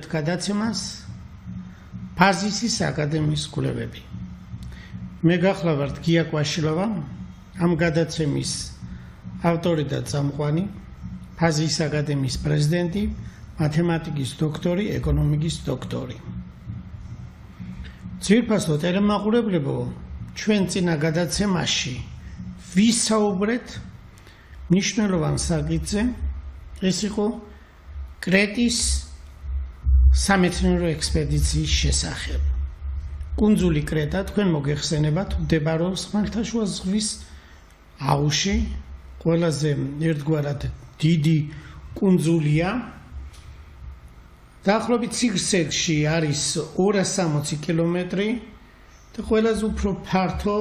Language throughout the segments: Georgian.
ვიყურებთ გადაცემას ფაზისის აკადემიის კვლევები. მე გახლავართ გია კვაშილოვა, ამ გადაცემის ავტორი და წამყვანი, ფაზისის აკადემიის პრეზიდენტი, მათემატიკის დოქტორი, ეკონომიკის დოქტორი. ძვირფასო ტელემაყურებლებო, ჩვენ წინა გადაცემაში ვისაუბრეთ მნიშვნელოვან საკითხზე, ეს იყო კრეტის სამეცნიერო ექსპედიციის შესახებ. კუნძული კრეტა, თქვენ მოგეხსენებათ, მდებარეობს ხმელთაშუა ზღვის აუზში, ყველაზე ერთგვარად დიდი კუნძულია. დაახლოებით სიგრძეში არის 260 კილომეტრი და ყველაზე უფრო ფართო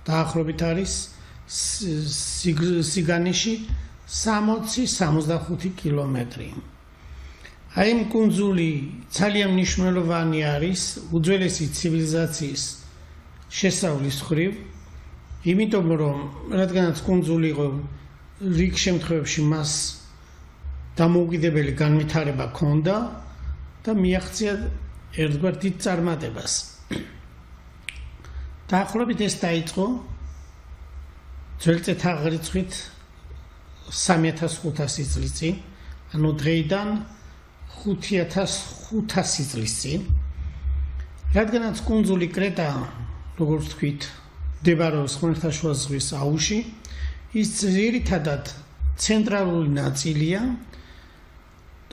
დაახლოებით არის სიგანიში 60-65 კილომეტრი. აი ამ კუნძული ძალიან მნიშვნელოვანი არის უძველესი ცივილიზაციის შესწავლის მხრივ, იმიტომ რომ რადგანაც კუნძული იყო რიგ შემთხვევებში მას დამოუკიდებელი განვითარება ჰქონდა და მიაღწია ერთგვარ დიდ წარმატებას. დაახლოებით ეს დაიწყო ძველი წელთაღრიცხვით 3500 წლის წინ, ანუ დღეიდან 5500 წლის წინ, რადგანაც კუნძული კრეტა, როგორც ვთქვით, მდებარეობს ხმელთაშუა ზღვის აუზში, ის ძირითადად ცენტრალური ნაწილია.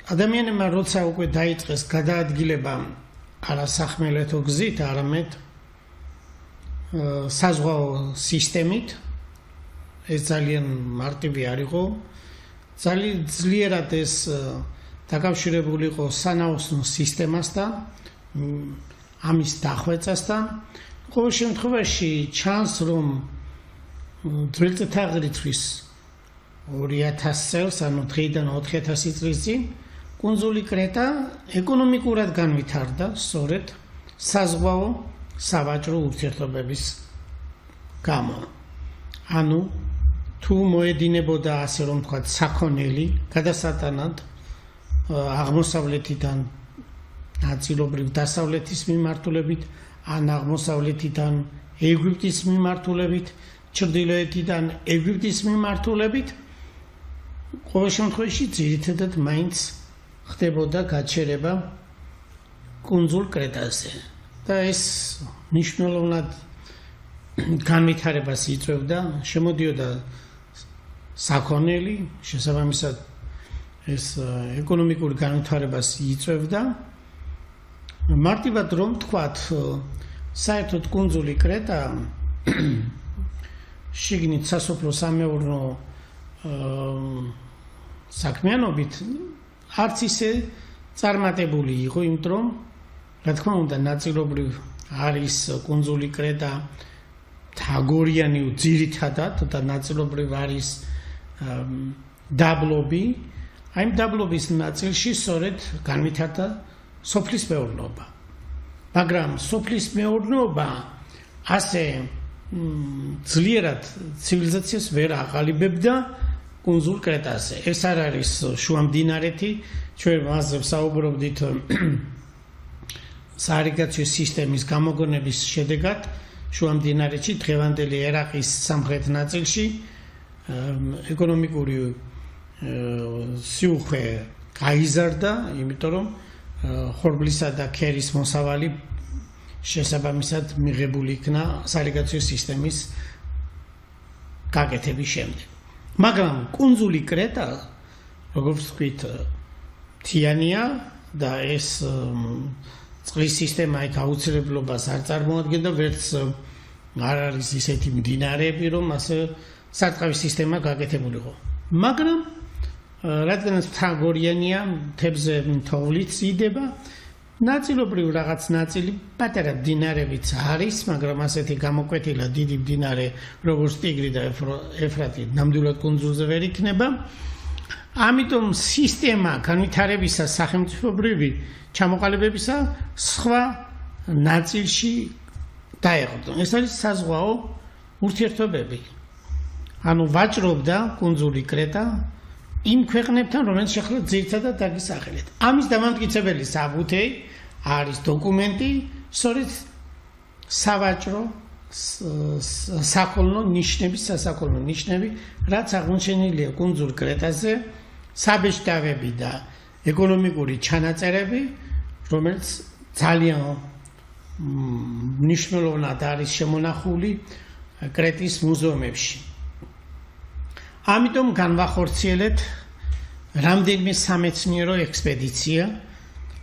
ადამიანებმა როცა უკვე დაიწყეს გადაადგილება არა სახმელეთო გზით, არამედ საზღვაო სისტემით, ეს ძალიან მარტივი არ იყო, ძალიან ძლიერად ეს დაკავშირებული იყო სანაოსნო სისტემასთან, ამის დახვეწასთან. ყოველ შემთხვევაში ჩანს, რომ ძველი წელთაღრიცხვის 2000 წელს, ანუ დღეიდან 4000 წლის წინ, კუნძული კრეტა ეკონომიკურად განვითარდა, სწორედ საზღვაო სავაჭრო ურთიერთობების გამო. ანუ თუ მოედინებოდა, ასე რომ ვთქვათ, საქონელი გადასატანად აღმოსავლეთიდან ნაწილობრივ დასავლეთის მიმართულებით, ან აღმოსავლეთიდან ეგვიპტის მიმართულებით, ჩრდილოეთიდან ეგვიპტის მიმართულებით, ყოველ შემთხვევაში ძირითადად მაინც ხდებოდა გაჩერება კუნძულ კრეტაზე. და ეს მნიშვნელოვნად განვითარებას იწვევდა, შემოდიოდა საქონელი, შესაბამისად ეს ეკონომიკური განვითარებას იწვევდა. მარტივად რომ ვთქვათ, საერთოდ კუნძული კრეტა შიგნით სასოფლო-სამეურნეო საქმიანობით არც ისე წარმატებული იყო, იმიტომ რომ რა თქმა უნდა ნაწილობრივ არის კუნძული კრეტა თაგორიანი ძირითადად და ნაწილობრივ არის დაბლობი. აი ამ დაბლობის ნაწილში სწორედ განვითარდა სოფლის მეურნეობა. მაგრამ სოფლის მეურნეობა ასე ძლიერად ცივილიზაციას ვერ აყალიბებდა კუნძულ კრეტაზე. ეს არ არის შუამდინარეთი, ჩვენ მასზე ვსაუბრობდით საირიგაციო სისტემის გამოგონების შედეგად შუამდინარეთში, დღევანდელი ერაყის სამხრეთ ნაწილში ეკონომიკური სიუხვე გაიზარდა, იმიტომ რომ ხორბლისა და ქერის მოსავალი შესაბამისად მიღებული იქნა საირიგაციო სისტემის გაკეთების შემდეგ. მაგრამ კუნძული კრეტა, როგორც ვთქვით, მთიანია და ეს წყლის სისტემა იქ აუცილებლობას არ წარმოადგენდა, ვერც არ არის ისეთი მდინარეები, რომ ასე სარწყავის სისტემა გაკეთებულიყო. მაგრამ რადგანაც მთაგორიანია, მთებზე თოვლიც იდება, ნაწილობრივ რაღაც ნაწილი პატარა მდინარეებიც არის, მაგრამ ასეთი გამოკვეთილა დიდი მდინარე, როგორც ტიგრი და ეფრატი, ნამდვილად კუნძულზე ვერ იქნება. ამიტომ სისტემა განვითარებისა სახელმწიფოებრივი ჩამოყალიბებისა სხვა ნაწილში დაეყრდნო. ეს არის საზღვაო ურთიერთობები. ანუ ვაჭრობდა კუნძული კრეტა იმ ქვეყნებთან, რომელიც ახლა ძირითადად დაგისახელეთ. ამის დამამტკიცებელი საბუთი არის დოკუმენტი, სწორედ სავაჭრო საქონლო ნიშნები, სასაქონლო ნიშნები, რაც აღმოჩენილია კუნძულ კრეტაზე, საბეჭდავები და ეკონომიკური ჩანაწერები, რომელიც ძალიან მნიშვნელოვნად არის შემონახული კრეტის მუზეუმებში. ამიტომ განვახორციელეთ რამდენიმე სამეცნიერო ექსპედიცია,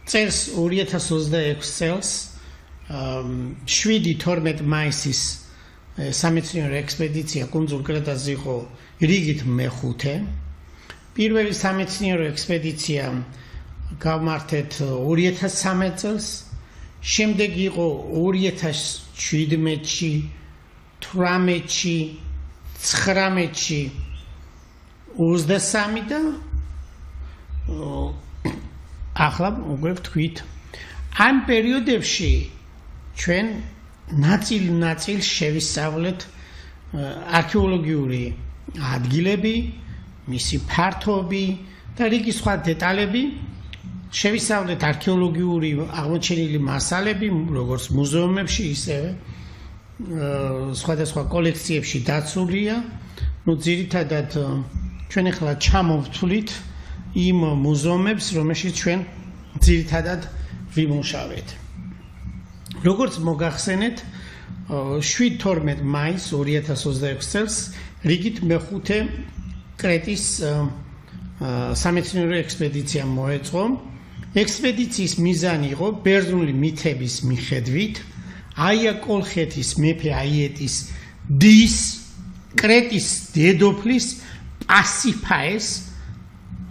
წელს 2026 წელს 7-12 მაისის სამეცნიერო ექსპედიცია კუნძულ კრეტაზე იყო რიგით მე-5. პირველი სამეცნიერო ექსპედიცია გავმართეთ 2013 წელს, შემდეგ იყო 2017-ში, 18-ში, 19-ში 23 და ახლა უკვე ვთქვით. ამ პერიოდებში ჩვენ ნაწილ შევისწავლეთ არქეოლოგიური ადგილები, მისი ფართობი და რიგი სხვა დეტალები. შევისწავლეთ არქეოლოგიური აღმოჩენილი მასალები, როგორც მუზეუმებში, ისევე სხვადასხვა კოლექციებში დაცულია. ძირითადად ჩვენ ახლა ჩამოვთვლით იმ მუზეუმებს, რომელშიც ჩვენ ძირითადად ვიმუშავეთ. როგორც მოგახსენეთ, 7-12 მაისს 2026 წელს რიგით მე-5 კრეტის სამეცნიერო ექსპედიცია მოეწყო. ექსპედიციის მიზანი იყო ბერძნული მითების მიხედვით აია კოლხეთის მეფე აიეტის დის კრეტის დედოფლის პასიფაეს,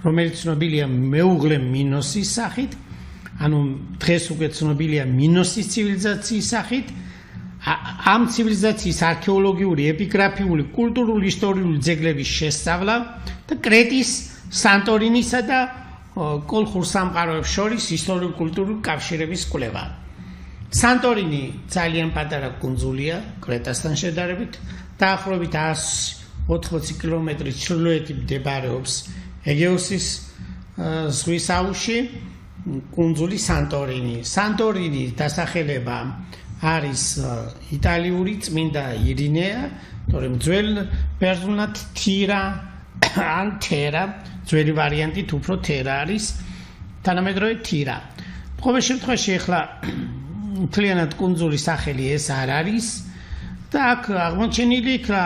რომელიც ცნობილია მეუღლე მინოსის სახით, ანუ დღეს უკვე ცნობილია მინოსის ცივილიზაციის სახით, ამ ცივილიზაციის არქეოლოგიური, ეპიგრაფიული, კულტურული, ისტორიული ძეგლების შესწავლა და კრეტის, სანტორინისა და კოლხურ სამყაროებს შორის ისტორიულ-კულტურული კავშირების კვლევა. სანტორინი ძალიან პატარა კუნძულია კრეტასთან შედარებით, დაახლოებით 180 კილომეტრის ჩრდილოეთით მდებარეობს ეგეოსის ზღვის აუზში კუნძული სანტორინი. სანტორინის დასახელება არის იტალიური წმინდა ირინეა, თორემ ძველ ბერძნულად თირა ან თერა, ძველი ვარიანტით უფრო თერა არის, თანამედროვე თირა. ყოველ შემთხვევაში ახლა მთლიანად კუნძულის სახელი ეს არ არის და აქ აღმოჩენილი იქნა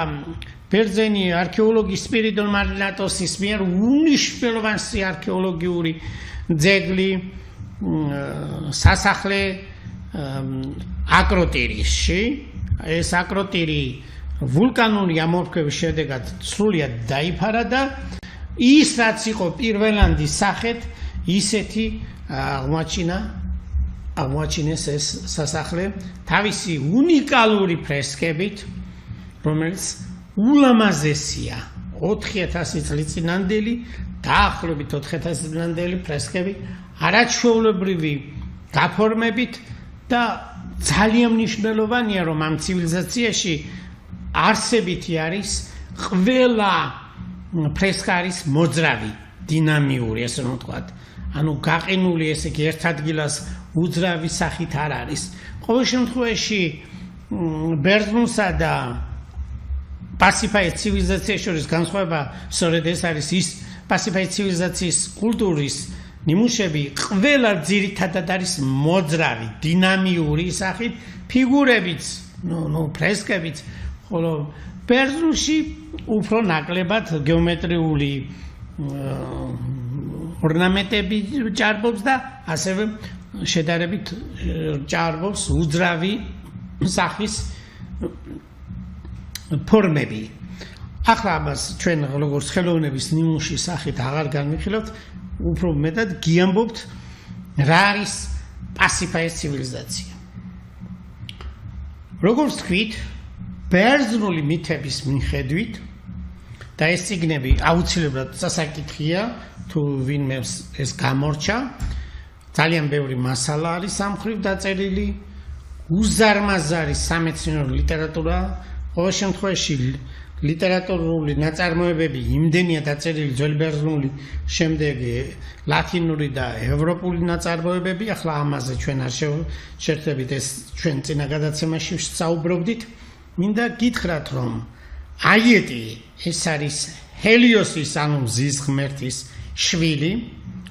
ბერძენი არქეოლოგი სპირიდონ მარინატოსის მიერ უნიშნელოვანი არქეოლოგიური ძეგლი, სასახლე აკროტირისში. ეს აკროტირი ვულკანური ამოფრქვევის შედეგად სრულიად დაიფარა და ის რაც იყო პირველანდის სახეთ, ისეთი აღმოაჩინეს ეს სასახლე თავისი უნიკალური ფრესკებით, რომელიც ულამაზესია. 4000 წლის წინანდელი, დაახლოებით 4000 წინანდელი ფრესკები, არაჩვეულებრივი გაფორმებით და ძალიან მნიშვნელოვანია, რომ ამ ცივილიზაციაში არსებითი არის ყველა ფრესკა არის მოძრავი, დინამიური, ესე რომ ვთქვათ. ანუ გაყინული, ესე იგი ერთ ადგილას უძრავი სახით არ არის. ყოველ შემთხვევაში ბერძნულსა და პასიფაის ცივილიზაციის შორის განსხვავება სწორედ ეს არის, ის პასიფაის ცივილიზაციის კულტურის ნიმუშები ყველა ძირითადად არის მოძრავი, დინამიური სახით, ფიგურებიც, ფრესკებიც, ხოლო ბერძნულში უფრო ნაკლებად გეომეტრიული ორნამენტები ჭარბობს და ასევე შედარებით ჭარბობს უძრავი სახის ფორმები. ახლა ამას ჩვენ როგორც ხელოვნების ნიმუშის სახით აღარ განვიხილავთ, უფრო მეტად გიამბობთ რა არის პასიფაის ცივილიზაცია. როგორც თქვით, ბერძნული მითების მიხედვით და ეს წიგნები აუცილებლად სასაკითხია, თუ ვინმე ეს გამორჩა, ძალიან ბევრი მასალა არის ამ მხრივ დაწერილი, უზარმაზარი სამეცნიერო ლიტერატურა, ყოველ შემთხვევაში ლიტერატურული ნაწარმოებები იმდენია დაწერილი ძველი ბერძნული, შემდეგ ლათინური და ევროპული ნაწარმოებები, ახლა ამაზე ჩვენ არ შევშერდებით, ეს ჩვენ წინა გადაცემაში ვსაუბრობდით. მინდა გითხრათ, რომ აიეტი ეს არის ჰელიოსის, ანუ მზის ღმერთის შვილი,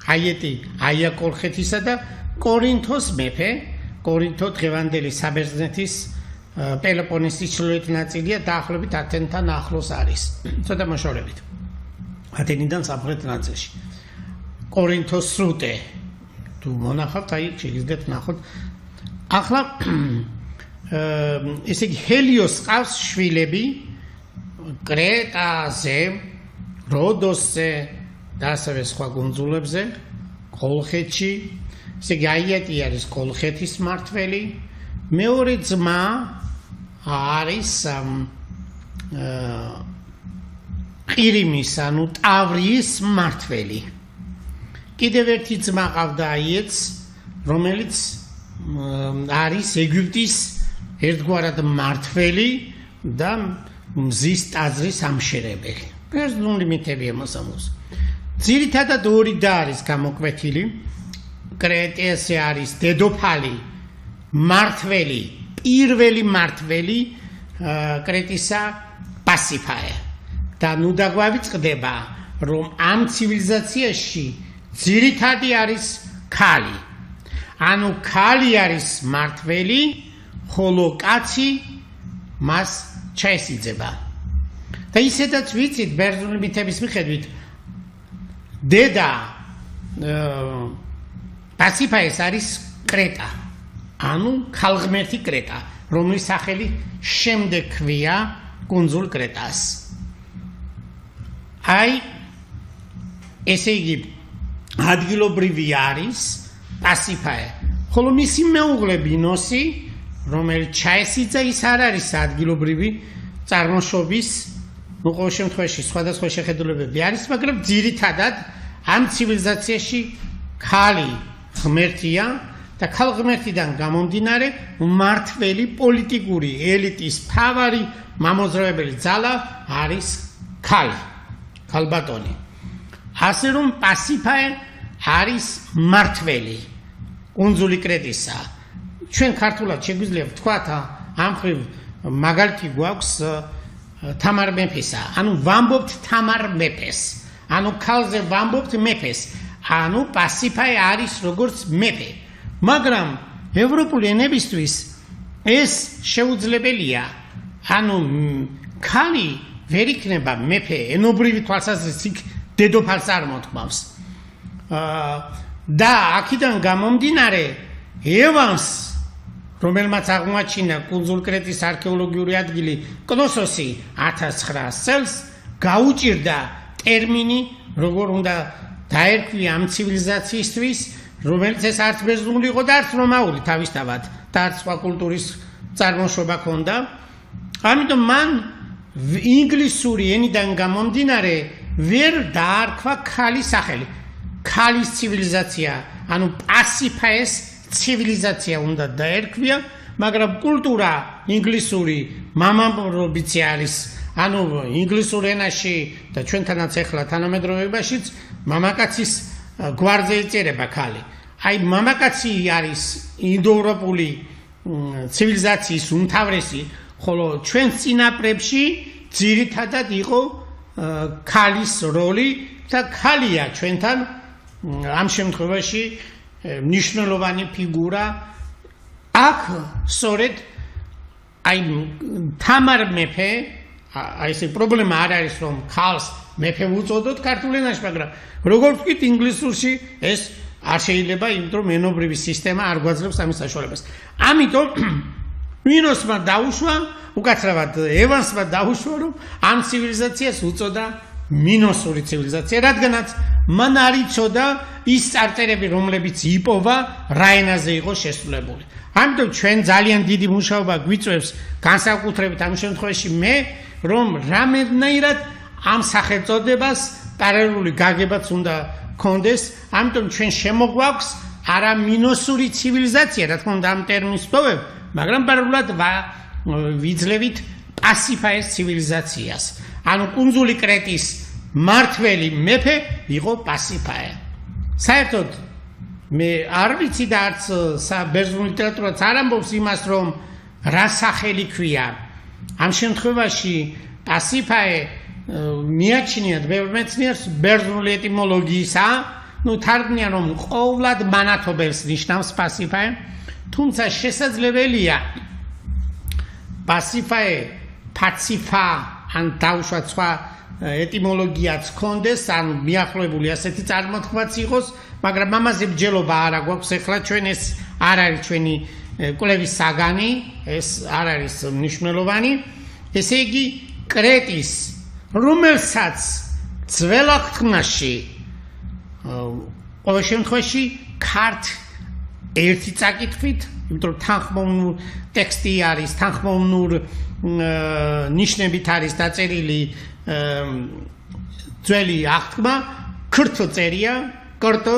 აიეტი აია კოლხეთისა და კორინთოს მეფე, კორინთო დღევანდელი საბერძნეთის პელოპონესის ჩრდილოეთ ნაწილია, დაახლოებით ათენთან ახლოს არის. ცოტა მოშორებით. ათენიდან სამხრეთ ნაწილში. კორინთოს სრუტე. თუ მონახავთ, აი შეგიძლიათ ნახოთ. ახლა ესე იგი ჰელიოს ყავს შვილები კრეტაზე, როდოსზე და ასევე სხვა კუნძულებზე, კოლხეთში. ესე იგი აიეტი არის კოლხეთის მმართველი, მეორე ძმა არის ყირიმის, ანუ ტავრიის მმართველი. კიდევ ერთი ძმა ყავდა აიეტს, რომელიც არის ეგვიპტის ერთგვარად მმართველი და მზის ტაძრის ამშერებელი. ბერძნული მითები ემოსამოს. ძირითადად ორი და არის გამოკვეთილი. კრეტესე არის დედოფალი, მმართველი, პირველი მმართველი კრეტისა პასიფაე. და ნუ დაგვავიწყდება, რომ ამ ცივილიზაციაში ძირითადი არის ქალი. ანუ ქალი არის მმართველი, ხოლო კაცი მას ჩაესიძება. და ისედაც ვიცით ბერძნული მითების მიხედვით, დედა პასიფაეს არის კრეტა, ანუ ქალღმერთი კრეტა, რომლის სახელი შემდეგ ქვია კუნძულ კრეტას. აი ესე იგი ადგილობრივი არის პასიფაე, ხოლო მისი მეუღლე ბინოსი, რომელიც ჩაესიძა, ის არ არის ადგილობრივი წარმოშობის, ну ყოველ შემთხვევაში სხვადასხვა შეხედულებები არის, მაგრამ ძირითადად ამ ცივილიზაციაში ქალი ღმერთია და ქალღმერთიდან გამომდინარე მმართველი პოლიტიკური ელიტის მთავარი მამოძრავებელი ძალა არის ქალი, ქალბატონი. ასე რომ პასიფაე არის მმართველი კუნძული კრეტისა. ჩვენ ქართულად შეგვიძლია ვთქვათ, ამ ხრივ მაგალითი გვაქვს თამარ მეფისა, ანუ ვამბობთ თამარ მეფეს, ანუ ქალზე ვამბობთ მეფეს, ანუ პასიფაე არის როგორც მეფე. მაგრამ ევროპული ენებისთვის ეს შეუძლებელია, ანუ ქალი ვერ იქნება მეფე, ენობრივი თვალსაზრისით დედოფალს არ მოთმავს. და აქედან გამომდინარე ევანს, რომელმაც აღმოაჩინა კუნძულ კრეტის არქეოლოგიური ადგილი კნოსოსი 1900 წელს, გაუჭირდა ტერმინი, როგორ უნდა დაერქვია ამ ცივილიზაციისთვის, რომელიც ეს არც ბერძნული იყო და არც რომაული თავისთავად და არც სხვა კულტურის წარმოშობა ჰქონდა. ამიტომ მან ინგლისური ენიდან გამომდინარე ვერ დაარქვა ქალის სახელი. ქალის ცივილიზაცია, ანუ პასიფაეს ცივილიზაცია უნდა დაერქვია, მაგრამ კულტურა ინგლისური მამამრობიცი არის, ანუ ინგლისურ ენაში და ჩვენთანაც ახლა თანამედროვეობაშიც მამაკაცის გვარზე იწერება ქალი. აი მამაკაცი არის ინდოევროპული ცივილიზაციის უმთავრესი, ხოლო ჩვენ წინაპრებში ძირითადად იყო ქალის როლი და ქალია ჩვენთან ამ შემთხვევაში მნიშვნელოვანი ფიგურა. აქ სწორედ აი თამარ მეფე, აი ეს პრობლემა არ არის რომ ქალს მეფე უწოდოთ ქართულ ენაში, მაგრამ როგორც ვთქვით ინგლისურში ეს არ შეიძლება, იმიტომ რომ ენობრივი სისტემა არ გვაძლევს ამის საშუალებას. ამიტომ მინოსმა დაუშვა, უკაცრავად ევანსმა დაუშვა, რომ ამ ცივილიზაციას უწოდა მინოსური ცივილიზაცია, რადგანაც მან არ იცოდა ის წარწერები, რომლებიც იპოვა რა ენაზე იყო შესრულებული. ამიტომ ჩვენ ძალიან დიდი მუშაობა გვიწევს განსაკუთრებით ამ შემთხვევაში მე, რომ რამენაირად ამ სახელწოდებას პარალელური გაგებაც უნდა კონდეს, ამიტომ ჩვენ შემოგვაქვს არა მინოსური ცივილიზაცია, რა თქმა უნდა ამ ტერმინს ვტოვებ, მაგრამ პარალელურად ვიძლევით პასიფაეს ცივილიზაციას. ანუ კუნძული კრეტის მართველი მეფე იყო პასიფაე. საერთოდ მე არ ვიცი და არც ბერძნულ ლიტერატურაც არ ამბობს იმას, რომ რა სახელი ქვია. ამ შემთხვევაში პასიფაე მიაჩნიათ ბევრ მეცნიერს ბერძნული ეტიმოლოგიისა, თარგმნიან რომ ყოვლად მანათობელს ნიშნავს პასიფაე, თუმცა შესაძლებელია პასიფაე ფაციფა ან დაუშვათ სხვა ეტიმოლოგიაც ჰქონდეს, ან მიახლოებული ასეთი წარმოთქმაც იყოს, მაგრამ ამაზე მსჯელობა არ აქვს. ეხლა ჩვენ ეს არ არის ჩვენი კვლევის საგანი, ეს არ არის მნიშვნელოვანი. ესე იგი კრეტის, რომელსაც ძველ აღთქმაში ყოველ შემთხვევაში ქართ ერთი წაკითხვით, იმიტომ რომ თანხმოვნურ ტექსტი არის, თანხმოვნურ ნიშნებით არის დაწერილი ძველი აღთქმა, ქრთო წერია, კრტო,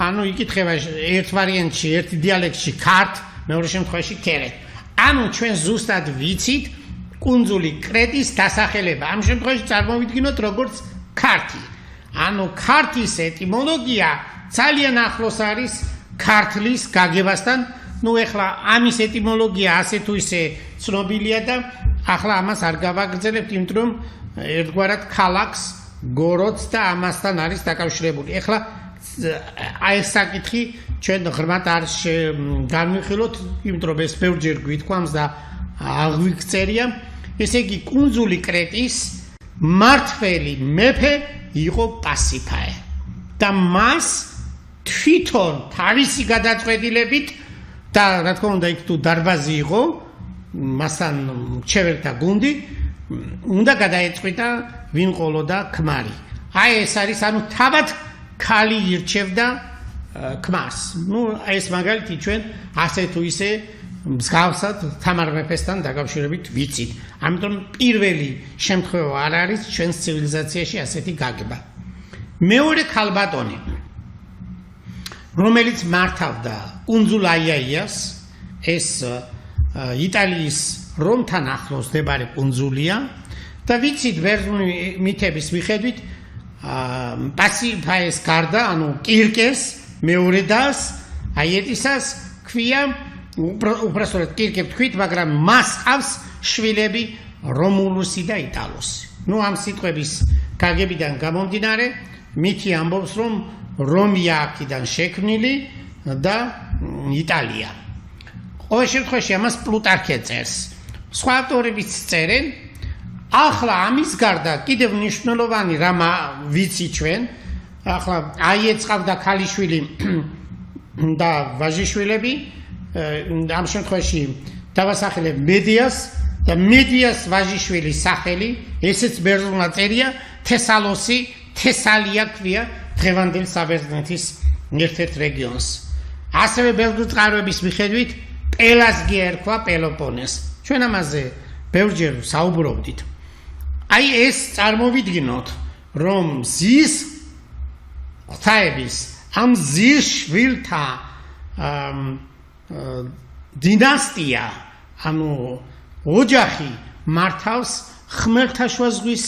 ანუ იკითხება ერთ ვარიანტში, ერთი დიალექტში ქართ, მეორე შემთხვევაში ქერეთ. ანუ ჩვენ ზუსტად ვიცით კუნძული კრეტის დასახელება. ამ შემთხვევაში წარმოვიდგინოთ როგორც ქართი. ანუ ქართის ეტიმოლოგია ძალიან ახლოს არის ქართლის გაგებასთან. ეხლა ამის ეტიმოლოგია ასე თუ ისე ცნობილია და ახლა ამას არ გავაგრძელებთ, იმიტომ რომ ერთგვარად ქალაქს, გოროდს და ამასთან არის დაკავშირებული. ეხლა აი ეს საკითხი ჩვენ ღრმად არ განვიხილოთ, იმიტომ რომ ეს ბევრჯერ გვითქვამს და აღვიქწერია. ესე იგი კუნძული კრეტის მართველი მეფე იყო პასიფაე და მას თვითონ თავისი გადაწყვეტილებით და რა თქმა უნდა იქ თუ დარბაზი იყო, მასთან მრჩეველთა გუნდი, უნდა გადაეწყვიტა ვინ ყოლოდა ქმარი. აი ეს არის, ანუ თავად ქალი ირჩევდა ქმარს. ეს მაგალითი ჩვენ ასე თუ ისე მსგავსად თამარ მეფესთან დაკავშირებით ვიცით. ამიტომ პირველი შემთხვევა არ არის ჩვენს ცივილიზაციაში ასეთი გაგება. მეორე ქალბატონი, რომელიც მართავდა კუნძულ აიაიას, ეს იტალიის რომთან ახლოს მდებარე კუნძულია და ვიცით ბერძნული მითების მიხედვით პასიფაეს გარდა, ანუ კირკეს, მეორე დას, აიეტისას ქვია, უბრალოდ კირკე ვთქვით, მაგრამ მას ჰყავს შვილები რომულუსი და იტალოსი. ამ სიტყვების გაგებიდან გამომდინარე, მითი ამბობს, რომ რომია აქედან შექმნილი და იტალია. ყოველ შემთხვევაში ამას პლუტარქე წერს. სხვა ავტორებიც წერენ. ახლა ამის გარდა კიდევ მნიშვნელოვანი რამ ვიცი ჩვენ, ახლა აიეწყავდა ქალიშვილი და ვაჟიშვილები, ამ შემთხვევაში დავასახელებ მედიას და მედიას ვაჟიშვილის სახელი, ესეც ბერძნულად წერია, თესალოსი, თესალია ქვია დღევანდელ საბერძნეთის ერთ-ერთ რეგიონს. ასევე ბერძნული წყაროების მიხედვით პელასგი ერქვა პელოპონეს. ჩვენ ამაზე ბევრჯერ საუბრობდით. აი ეს წარმოვიდგინოთ, რომ ზის ღვთაების ამ ზის შვილთა დინასტია, ანუ ოჯახი მართავს ხმელთაშუა ზღვის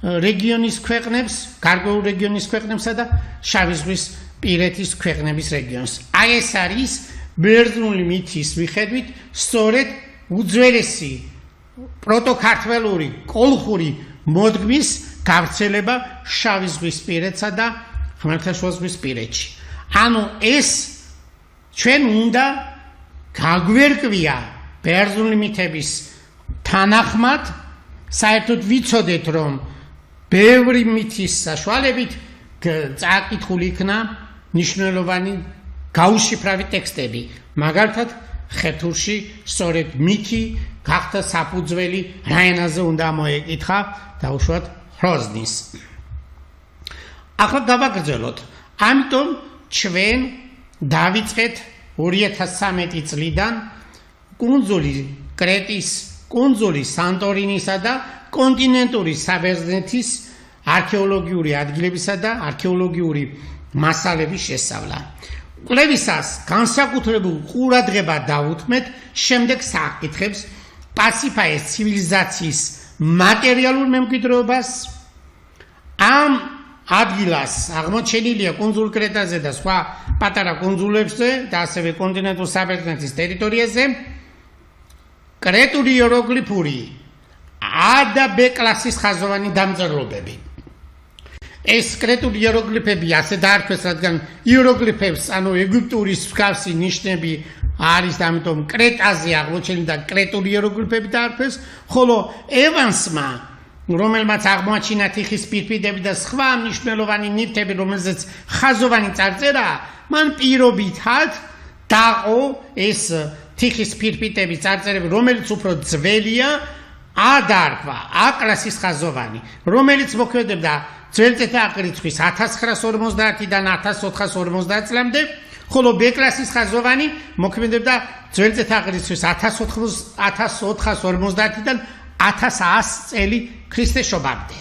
რეგიონის ქვეყნებს, გარკვეულ რეგიონის ქვეყნებსა და შავი ზღვის პირეთის ქვეყნების რეგიონს. აი ეს არის ბერძნული მითის მიხედვით სწორედ უძველესი პროტოქართველური კოლხური მოდგმის გავრცელება შავი ზღვის პირეთსა და ხმელთაშუა ზღვის პირეთში. ანუ ეს ჩვენ უნდა გაგვერკვია ბერძნული მითების თანახმად, საერთოდ ვიცოდეთ, რომ ბევრი მითის საშუალებით წაკითხული იქნა მნიშვნელოვანი გაუშიფრავი ტექსტები. მაგალითად, ხეთურში სწორედ მითი გახდა საფუძველი რა ენაზე უნდა მოეკითხა დაუშვათ ხროზნის. ახლა გავაგრძელოთ. ამიტომ ჩვენ დავიწყეთ 2013 წლიდან კუნძული კრეტის, კუნძული სანტორინისა და კონტინენტური საბერძნეთის არქეოლოგიური ადგილებისა და არქეოლოგიური მასალების შესწავლა. კვლევისას განსაკუთრებულ ყურადღება დავუთმეთ შემდეგ საკითხებს, პასიფაეს ცივილიზაციის მატერიალურ მემკვიდრეობას ამ ადგილას აღმოჩენილია კუნძულ კრეტაზე და სხვა პატარა კუნძულებზე და ასევე კონტინენტურ საბერძნეთის ტერიტორიაზე კრეტული იეროგლიფური A და B კლასის ხაზოვანი დამწერლობები. ეს კრეტული იეროგლიფები ასე დაარქვეს, რადგან იეროგლიფებს, ანუ ეგვიპტურის მსგავსი ნიშნები არის, ამიტომ კრეტაზე აღმოჩენილი და კრეტული იეროგლიფები დაარქვეს, ხოლო ევანსმა, რომელმაც აღმოაჩინა თიხის პირფიტები და სხვა მნიშვნელოვანი ნივთები, რომელზეც ხაზოვანი წარწერა, მან პირობითად დაყო ეს თიხის პირფიტები, წარწერები, რომელიც უფრო ძველია, A დაარქვა, A კლასის ხაზოვანი, რომელიც მოქმედებდა ძველი წელთაღრიცხვის 1950-დან 1450 წლამდე, ხოლო B კლასის ხაზოვანი მოქმედებდა ძველი წელთაღრიცხვის 1450-დან 1100 წელი ქრისტესშობამდე.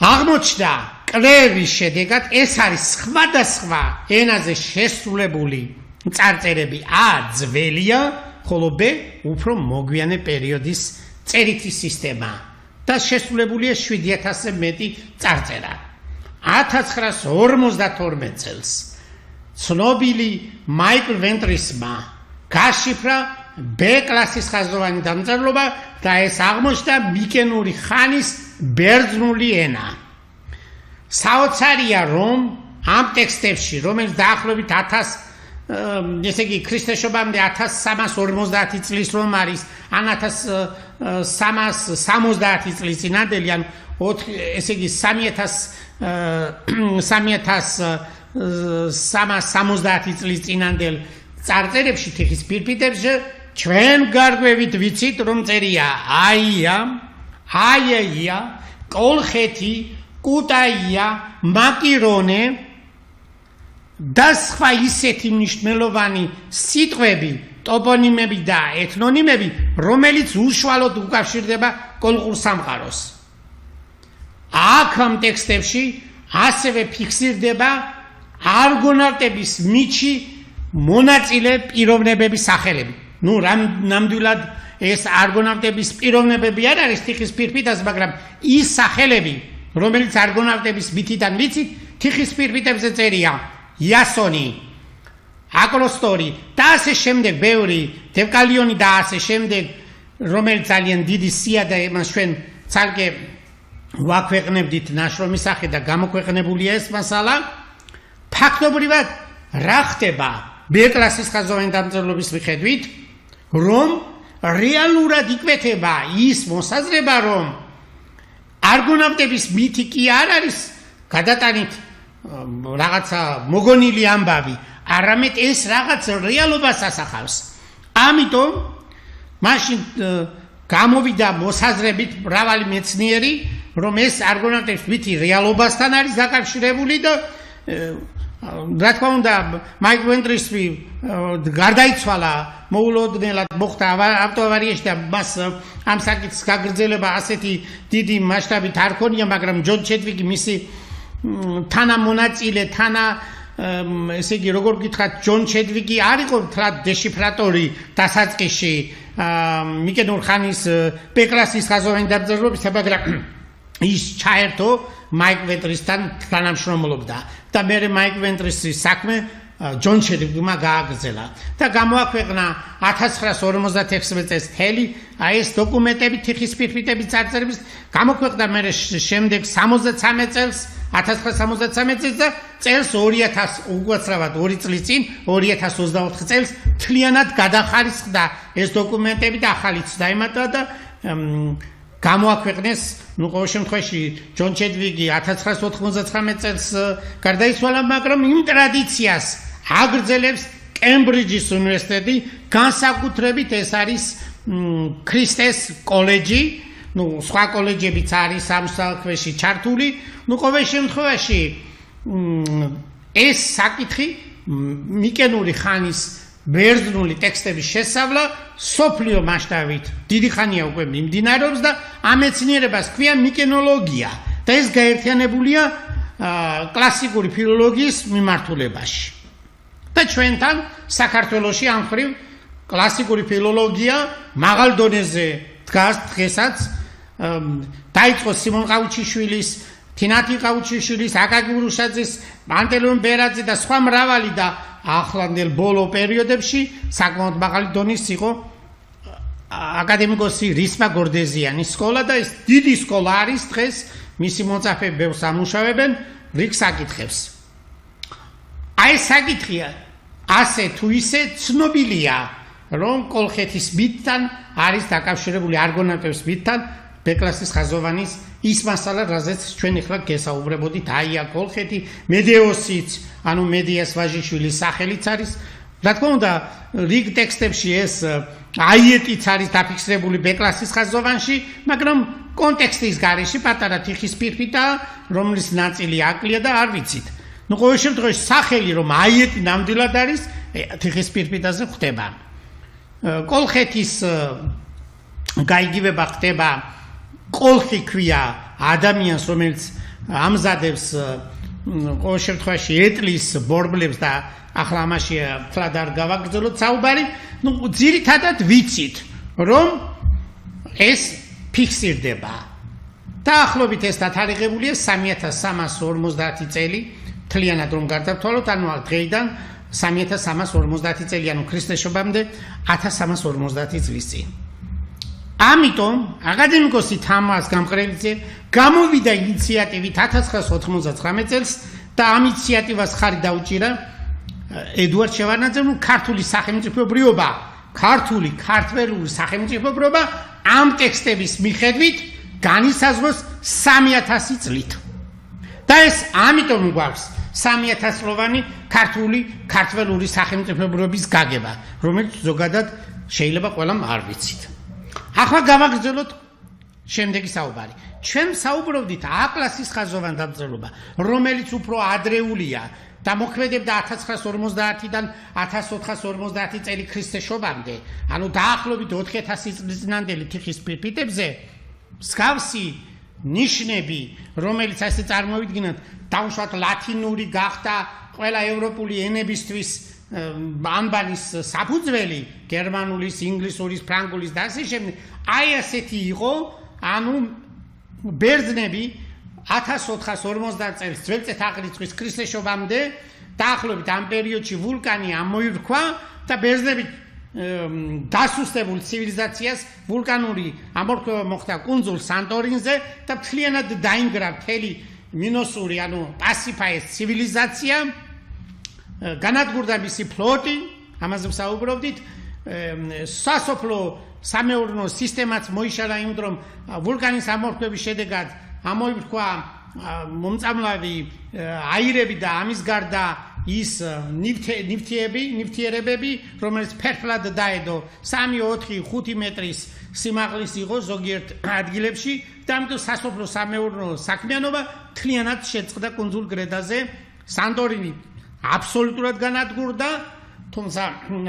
აღმოჩნდა კვლევის შედეგად ეს არის სხვადასხვა ენაზე შესრულებული წარწერები A ძველია, ხოლო B უფრო მოგვიანე პერიოდის წერითი სისტემა და შესრულებულია 7000-ზე მეტი წარწერა. 1952 წელს ცნობილი მაიკლ ვენტრისმა გაშიფრა B კლასის ხაზოვანი დამწერლობა და ეს აღმოჩნდა მიკენური ხანის ბერძნული ენა. საოცარია, რომ ამ ტექსტებში, რომელიც დაახლოებით ესე იგი ქრისტესშობამდე 1350 წლის რომ არის, ან 1370 წლის წინანდელი, ან ესე იგი 3370 წლის წინანდელ წარწერებში თიხის პირფიტებზე ჩვენ გარკვევით ვიცით, რომ წერია აია, კოლხეთი, კუტაია, მაკირონე და სხვა ისეთი მნიშვნელოვანი სიტყვები, ტოპონიმები და ეთნონიმები, რომელიც უშუალოდ უკავშირდება კოლხურ სამყაროს. აქ ამ ტექსტებში ასევე ფიქსირდება არგონავტების მიჩი მონაწილე პიროვნებების სახელები. ნამდვილად ეს არგონავტების პიროვნებები არ არის თიხის პირფიტას, მაგრამ ის სახელები, რომელიც არგონავტების მითიდან ვიცით, თიხის პირფიტებზე წერია იასონი, აკროსტორი და ასე შემდეგ, ბევრი, დევკალიონი და ასე შემდეგ, რომელიც ძალიან დიდი სია და εμას ჩვენ ცალკე ვაქვეყნებდით ნაშრომის სახით და გამოქვეყნებულია ეს მასალა. ფაქტობრივად რა ხდება B კლასის ხაზოვანი დამწერლობის მიხედვით, რომ რეალურად იკვეთება ის მოსაზრება, რომ არგონავტების მითი კი არ არის გადატანით რაღაცა მოგონილი ამბავი, არამედ ეს რაღაც რეალობას ასახავს. ამიტომ მაშინ გამოვიდა მოსაზრებით მრავალი მეცნიერი, რომ ეს არგონავტების მითი რეალობასთან არის დაკავშირებული და რა თქმა უნდა, მაიკლ ვენტრისი გარდაიცვალა, მოულოდნელად მოხდა ავტოავარიაში და მას ამ საკითხის გაგრძელება ასეთი დიდი მასშტაბით არ ქონია, მაგრამ ჯონ ჩედვიგი მისი თანამონაწილე, ესე იგი, როგორ გითხრათ, ჯონ ჩედვიგი არ იყო თლად დეშიფრატორი დასაწყისში მიკენურ ხანის B კლასის ხაზოვანი დამწერლობისა, მაგრამ ის ჩაერთო მაიკლ ვენტრისთან თანამშრომლობდა და მე მაიკლ ვენტრისის საქმე ჯონ ჩედვიგმა გააგრძელა და გამოაქვეყნა 1956 წელს მთელი ეს დოკუმენტები თიხის პირფიტების წარწერების, გამოქვეყნა მე შემდეგ 63 წელს 1963 წელს და წელს 2000 უგვაცრავად 2 წლის წინ 2024 წელს მთლიანად გადახარისხდა ეს დოკუმენტები და ახალიც დაემატა და გამოაქვეყნეს, ყოველ შემთხვევაში ჯონ ჩედვიგი 1999 წელს გარდაიცვალა, მაგრამ იმ ტრადიციას აგრძელებს კემბრიჯის უნივერსიტეტი, განსაკუთრებით ეს არის ქრისტეს კოლეჯი, სხვა კოლეჯებიც არის ამ საქმეში ჩართული, ყოველ შემთხვევაში ეს საკითხი მიკენური ხანის ბერძნული ტექსტების შესწავლა სოფლიო მასშტაბით დიდი ხანია უკვე მიმდინარეობს და ამ მეცნიერებას ქვია მიკენოლოგია და ეს გაერთიანებულია კლასიკური ფილოლოგიის მიმართულებაში. და ჩვენთან საქართველოში ამ ხრივ კლასიკური ფილოლოგია მაღალ დონეზე დგას დღესაც დაიწყო სიმონ ყაუჩიშვილის, თინათი ყაუჩიშვილის, აკაკი ურუშაძის, პანტელეონ ბერაძე და სხვა მრავალი და ახლანდელ ბოლო პერიოდებში საკმაოდ მაღალი დონის იყო აკადემიკოსი რისმა გორდეზიანის სკოლა და ეს დიდი სკოლა არის დღეს მისი მოწაფეები ბევრს ამუშავებენ რიგ საკითხებს. აი ეს საკითხია ასე თუ ისე ცნობილია რომ კოლხეთის მითთან არის დაკავშირებული არგონავტების მითთან ბეკლასის ხაზოვანის ის მასალა, რაზეც ჩვენ ახლა გესაუბრებოდით, აია კოლხეთი, მედეოსიც, ანუ მედიას ვაჟიშვილის სახელიც არის. რა თქმა უნდა, რიგ ტექსტებში ეს აიეტიც არის დაფიქსირებული ბეკლასის ხაზოვანში, მაგრამ კონტექსტის გარეშე პატარა თიხის პირფიტა, რომლის ნაწილი აკლია და არ ვიცით. ნუ ყოველ შემთხვევაში სახელი რომ აიეტი ნამდვილად არის, თიხის პირფიტაზე ხდება. კოლხეთის გაიგივება ხდება კოლხი ქვია ადამიანს, რომელიც ამზადებს ყოველ შემთხვევაში ეტლის ბორბლებს და ახლა ამაში თლად არ გავაგრძელოთ საუბარი. ნუ ძირითადად ვიცით, რომ ეს ფიქსირდება. დაახლოებით ეს დათარიღებულია 3350 წელი, თლიანად რომ გარდავთვალოთ, ანუ დღეიდან 3350 წელი, ანუ ქრისტესშობამდე 1350 წლის წინ. ამიტომ აკადემიკოსი თამას გამყრელიძე გამოვიდა ინიციატივით 1999 წელს და ამ ინიციატივას ხარი დაუჭირა ედუარდ შევარდნაძემ, ქართული სახელმწიფოებრიობა, ქართველი სახელმწიფოებრიობა ამ ტექსტების მიხედვით განისაზღვროს 3000 წლით. და ეს ამიტომ გვაქვს 3000 წლოვანი ქართველი სახელმწიფოებრიობის გაგება, რომელიც ზოგადად შეიძლება ყველამ არ ვიცით. ახლა გავაგრძელოთ შემდეგი საუბარი. ჩვენ საუბრობდით A-კლასის ხაზოვან დამწერლობა, რომელიც უფრო ადრეულია და მოქმედებდა 1950-დან 1450 წელი ქრისტესშობამდე, ანუ დაახლოებით 4000 წლის წინანდელი თიხის პირფიტებზე, მსგავსი ნიშნები, რომელიც ასე წარმოვიდგინოთ, დაუშვათ ლათინური გახდა ყველა ევროპული ენებისთვის ანბანის საფუძველი, გერმანულის, ინგლისურის, ფრანგულის და ასე შემდეგ. აი ასეთი იყო, ანუ ბერძნები 1450 წელს ძველი წელთაღრიცხვის ქრისტესშობამდე დაახლოებით ამ პერიოდში ვულკანი ამოირქვა და ბერძნები დასუსტებულ ცივილიზაციას ვულკანური ამორქვევა მოხდა კუნძულ სანტორინზე და მთლიანად დაინგრა მთელი მინოსური, ანუ პასიფაეს ცივილიზაცია. განადგურდა მისი ფლოტი, ამაზე ვსაუბრობდით, სასოფლო სამეურნეო სისტემაც მოიშალა, იმიტომ რომ ვულკანის ამორქვევის შედეგად ამოიფრქვა მომწამლავი აირები და ამის გარდა ის ნივთიერებები, რომელიც ფერფლად დაედო 3-4-5 მეტრის სიმაღლის იყო ზოგიერთ ადგილებში და ამიტომ სასოფლო სამეურნეო საქმიანობა მთლიანად შეწყდა კუნძულ კრეტაზე. სანტორინი აბსოლუტურად განადგურდა, თუმცა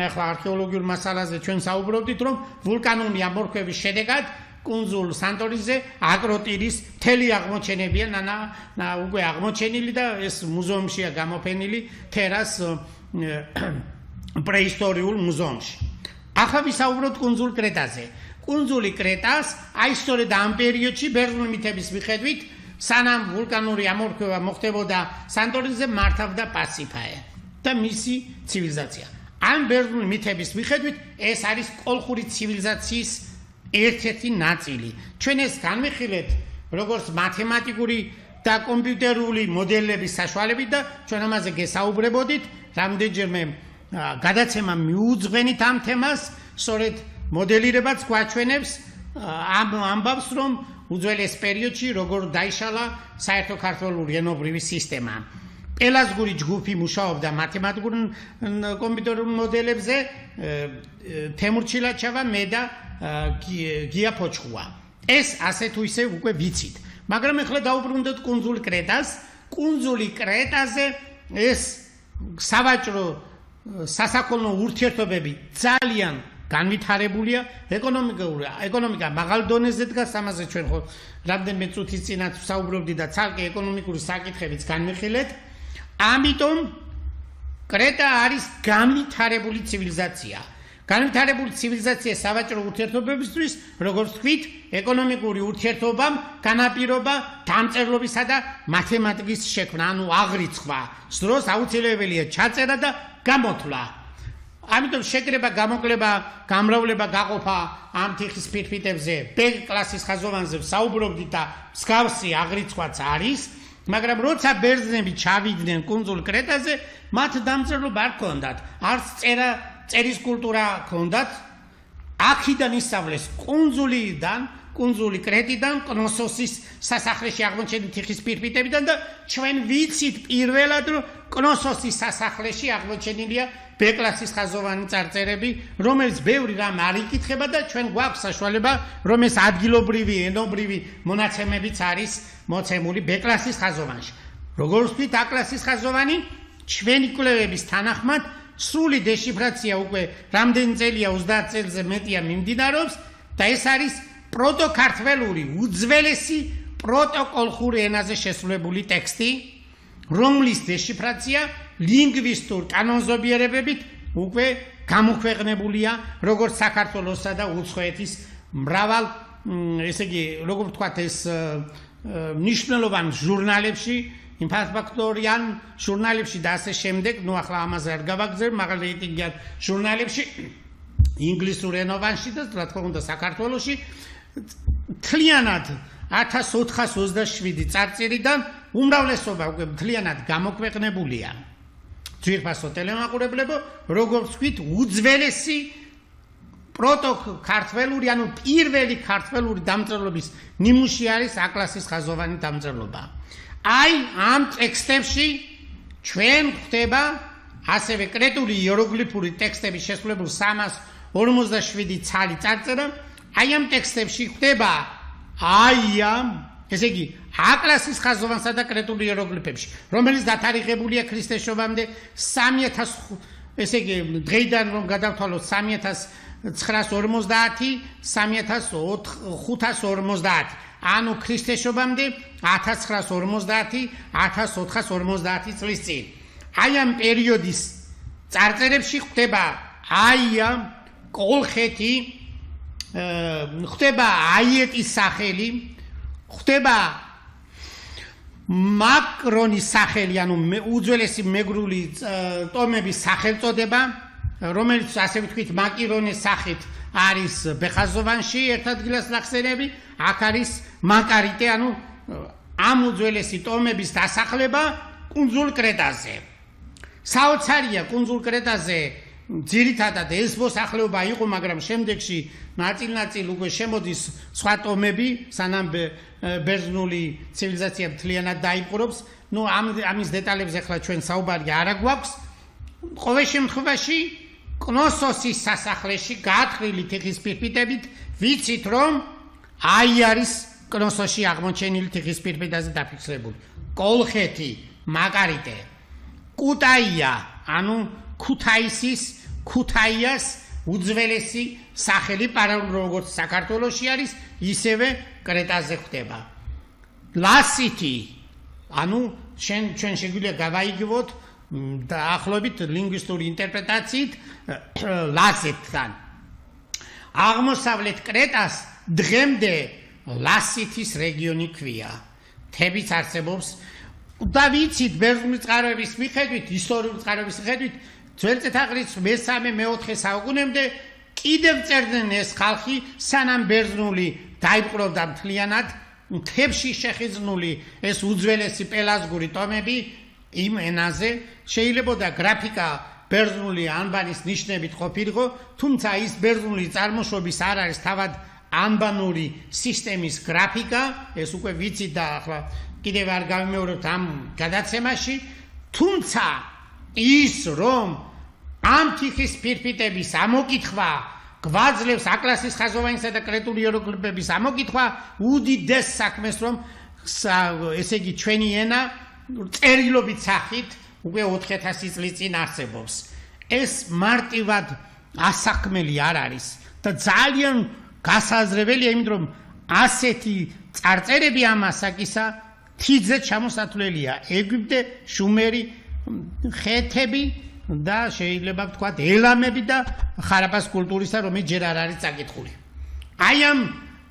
ახლა არქეოლოგიურ მასალაზე ჩვენ საუბრობდით, რომ ვულკანური ამორქვევის შედეგად კუნძულ სანტორინზე აკროტირის მთელი აღმოჩენებია უკვე აღმოჩენილი და ეს მუზეუმშია გამოფენილი თერას პრეისტორიულ მუზეუმში. ახლა ვისაუბროთ კუნძულ კრეტაზე. კუნძული კრეტას აი სწორედ ამ პერიოდში ბერძნული მითების მიხედვით სანამ ვულკანური ამორქვევა მოხდებოდა სანტორინზე მართავდა პასიფაე და მისი ცივილიზაცია. ამ ბერძნული მითების მიხედვით ეს არის კოლხური ცივილიზაციის ერთ-ერთი ნაწილი. ჩვენ ეს განვიხილეთ როგორც მათემატიკური და კომპიუტერული მოდელების საშუალებით და ჩვენ ამაზე გესაუბრებოდით, რამდენჯერმე გადაცემა მიუძღვენით ამ თემას, სწორედ მოდელირებაც გვაჩვენებს ამ ამბავს, რომ უძველეს პერიოდში როგორ დაიშალა საერთო ქართველური ენობრივი სისტემა. პელაზგური ჯგუფი მუშაობდა მათემატიკურ კომპიუტერულ მოდელებზე, თემურ ჩილაჩავა, მე და გია ფოჩხუა. ეს ასე თუ ისე უკვე ვიცით. მაგრამ ახლა დაუბრუნდეთ კუნძულ კრეტას. კუნძული კრეტაზე ეს სავაჭრო სასაქონლო ურთიერთობები ძალიან განვითარებულია, ეკონომიკა მაღალ დონეზე დგას, ამაზე ჩვენ ხო რამდენიმე წუთის წინათ ვსაუბრობდით და ცალკე ეკონომიკური საკითხებიც განვიხილეთ. ამიტომ კრეტა არის განვითარებული ცივილიზაცია. განვითარებული ცივილიზაცია სავაჭრო ურთიერთობებისთვის, როგორც თქვით, ეკონომიკური ურთიერთობამ განაპირობა დამწერლობისა და მათემატიკის შექმნა, ანუ აღრიცხვა. დროს აუცილებელია ჩაწერა და გამოთვლა. ამიტომ შეკრება, გამოკლება, გამრავლება, გაყოფა ამ თიხის ფირფიტებზე, B კლასის ხაზოვანზე საუბრობდით და მსგავსი აღრიცხვაც არის, მაგრამ როცა ბერძნები ჩავიდნენ კუნძულ კრეტაზე, მათ დამწერლობა არ ჰქონდათ, არც წერის კულტურა ჰქონდათ. აქედან ისწავლეს კუნძული კრეტიდან, კნოსოსის სასახლეში აღმოჩენილი თიხის ფირფიტებიდან და ჩვენ ვიცით პირველად, რომ კნოსოსის სასახლეში აღმოჩენილია B კლასის ხაზოვანი წარწერები, რომელიც ბევრი რამ არ იკითხება და ჩვენ გვაქვს საშუალება, რომ ეს ადგილობრივი, ენობრივი მონაცემებიც არის მოცემული B კლასის ხაზოვანში. როგორც ვთქვით, A კლასის ხაზოვანი ჩვენი კვლევების თანახმად სრული დეშიფრაცია უკვე რამდენი წელია 30 წელზე მეტია მიმდინარეობს და ეს არის პროტოქართველური უძველესი პროტოკოლხური ენაზე შესრულებული ტექსტი, რომლის დეშიფრაცია ლინგვისტურ კანონზომიერებებით უკვე გამოქვეყნებულია როგორც საქართველოსა და უცხოეთის მრავალ, ესე იგი, როგორ ვთქვათ, ეს მნიშვნელოვან ჟურნალებში, იმპაქტორიან ჟურნალებში და ასე შემდეგ, ნუ ახლა ამაზე არ გავაგზავნებ, მაგრამ რეიტინგიან ჟურნალებში, ინგლისურ ენოვანში და რა თქმა უნდა საქართველოში მთლიანად 1427 წარწერიდან უმრავლესობა უკვე მთლიანად გამოქვეყნებულია. ძვირფასო ტელემაყურებლებო, როგორც ვთქვით, უძველესი პროტოქართველური, ანუ პირველი ქართველური დამწერლობის ნიმუში არის A კლასის ხაზოვანი დამწერლობა. აი ამ ტექსტებში ჩვენ ხვდება ასევე კრეტული იეროგლიფური ტექსტების შესრულებული 347 ცალი წარწერა. აი ამ ტექსტებში ხვდება ესე იგი A კლასის ხაზოვანსა და კრეტული იეროგლიფებში, რომელიც დათარიღებულია ქრისტეს შობამდე 3000, ესე იგი დღეიდან რომ გადავთვალოთ 3950, 3550, ანუ ქრისტეს შობამდე 1950, 1450 წლის წინ. აი ამ პერიოდის წარწერებში ხვდება კოლხეთი, ხვდება აიეტის სახელი, ხვდება მაკრონის სახელი, ანუ უძველესი მეგრული ტომების სახელწოდება, რომელიც ასე ვთქვით მაკირონის სახით არის ბეხაზოვანში ერთ ადგილას ნახსენები, აქ არის მაკარიტე, ანუ ამ უძველესი ტომების დასახლება კუნძულ კრეტაზე. საოცარია კუნძულ კრეტაზე ძირითადად ეს მოსახლეობა იყო, მაგრამ შემდეგში ნაწილ უკვე შემოდის სხვა ტომები, სანამ ბერძნული ცივილიზაცია მთლიანად დაიპყრობს. ნუ ამის დეტალებზე ახლა ჩვენ საუბარი არ გვაქვს. ყოველ შემთხვევაში კნოსოსის სასახლეში გაათხრილი თიხის ფირფიტებით ვიცით, რომ არის კნოსოში აღმოჩენილი თიხის ფირფიტაზე დაფიქსირებული კოლხეთი, მაკარიტე, კუტაია, ანუ ქუთაიას უძველესი სახელი, პარალელურად როგორც საქართველოში არის, ისევე კრეტაზე ხდება. ლასითი, ანუ ჩვენ შეგვიძლია გავაიგივოთ დაახლოებით ლინგვისტური ინტერპრეტაციით ლაზეთთან. აღმოსავლეთ კრეტას დღემდე ლასითის რეგიონი ქვია. მთებიც არსებობს და ვიცით ბერძნული წყაროების მიხედვით, ისტორიული წყაროების მიხედვით, ძველ წელთაღრიცხვის მე-3-მე-4 საუკუნემდე კიდევ წერდნენ ეს ხალხი, სანამ ბერძნული დაიპყრობდა მთლიანად, მთებში შეხიზნული ეს უძველესი პელაზგური ტომები იმ ენაზე, შეიძლებოდა გრაფიკა ბერძნული ანბანის ნიშნებით ყოფილიყო, თუმცა ის ბერძნული წარმოშობის არ არის თავად ანბანური სისტემის გრაფიკა, ეს უკვე ვიცით და ახლა კიდევ არ გავიმეორებთ ამ გადაცემაში, თუმცა ის რომ ამ თიხის ფირფიტების ამოკითხვა გვაძლევს A კლასის ხაზოვანისა და კრეტული იეროგლიფების ამოკითხვა უდიდეს საქმეს, რომ ესე იგი ჩვენი ენა წერილობით სახით უკვე 4000 წლის წინ არსებობს. ეს მარტივად ასაქმელი არ არის და ძალიან გასაზრებელია, იმიტომ რომ ასეთი წარწერები ამ ასაკისა თიძე ჩამოსათვლელია. ეგვიპტე, შუმერი, ხეთები, და შეიძლება ვთქვათ ელამები და ხარაბას კულტურისა რომელიც ჯერ არ არის წაკითხული. აი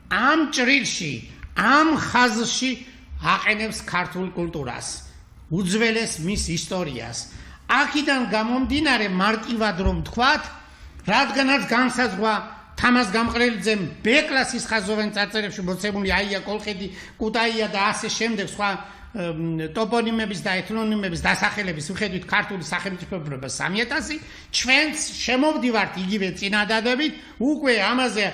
ამ ჭრილში, ამ ხაზში აყენებს ქართულ კულტურას, უძველეს მის ისტორიას. აქედან გამომდინარე მარტივად რომ ვთქვათ, რადგანაც განსაზღვრა თამაზ გამყრელიძემ B-კლასის ხაზოვან წარწერებში მოცემული აია, კოლხეთი, კუტაია და ასე შემდეგ სხვა ტოპონიმების და ეთნონიმების დასახელების მიხედვით ქართული სახელმწიფოებრობა 3000, ჩვენც შემოვდივართ იგივე წინადადებით, უკვე ამაზე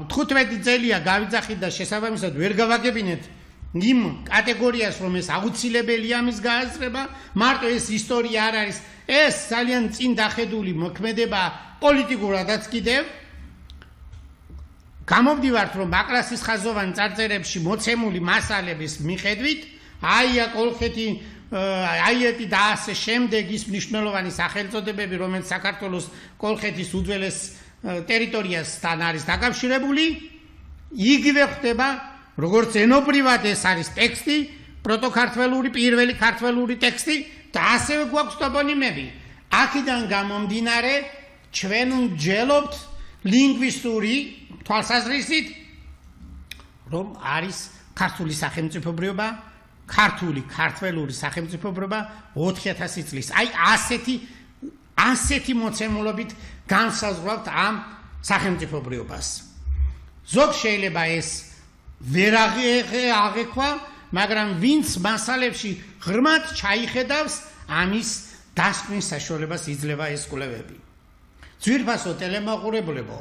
15 წელია გავიძახით და შესაბამისად ვერ გავაგებინეთ იმ კატეგორიას, რომ ეს აუცილებელია ამის გააზრება, მარტო ეს ისტორია არ არის, ეს ძალიან წინ დახედული მოქმედება პოლიტიკურადაც კიდევ. გამოვდივართ, რომ A-კლასის ხაზოვან წარწერებში მოცემული მასალების მიხედვით, აია, კოლხეთი, აიეტი და ასე შემდეგ ის მნიშვნელოვანი სახელწოდებები, რომელიც საქართველოს კოლხეთის უძველეს ტერიტორიასთან არის დაკავშირებული, იგივე ხდება, როგორც ენობრივად ეს არის ტექსტი, პროტოქართველური, პირველი ქართველური ტექსტი და ასევე გვაქვს ტოპონიმები. აქედან გამომდინარე, ჩვენ ვჯელობთ ლინგვისტური თვალსაზრისით, რომ არის ქართული სახელმწიფოებრიობა, ქართული ქართველური სახელმწიფოებრიობა 4000 წლის. აი ასეთი მოცემულობით განსაზღვრავთ ამ სახელმწიფოებრიობას. ზოგ შეიძლება ეს ვერ აღექვა, მაგრამ ვინც მასალებში ღრმად ჩაიხედავს, ამის დასკვნის საშუალებას იძლევა ეს კვლევები. ძვირფასო ტელემაყურებლებო,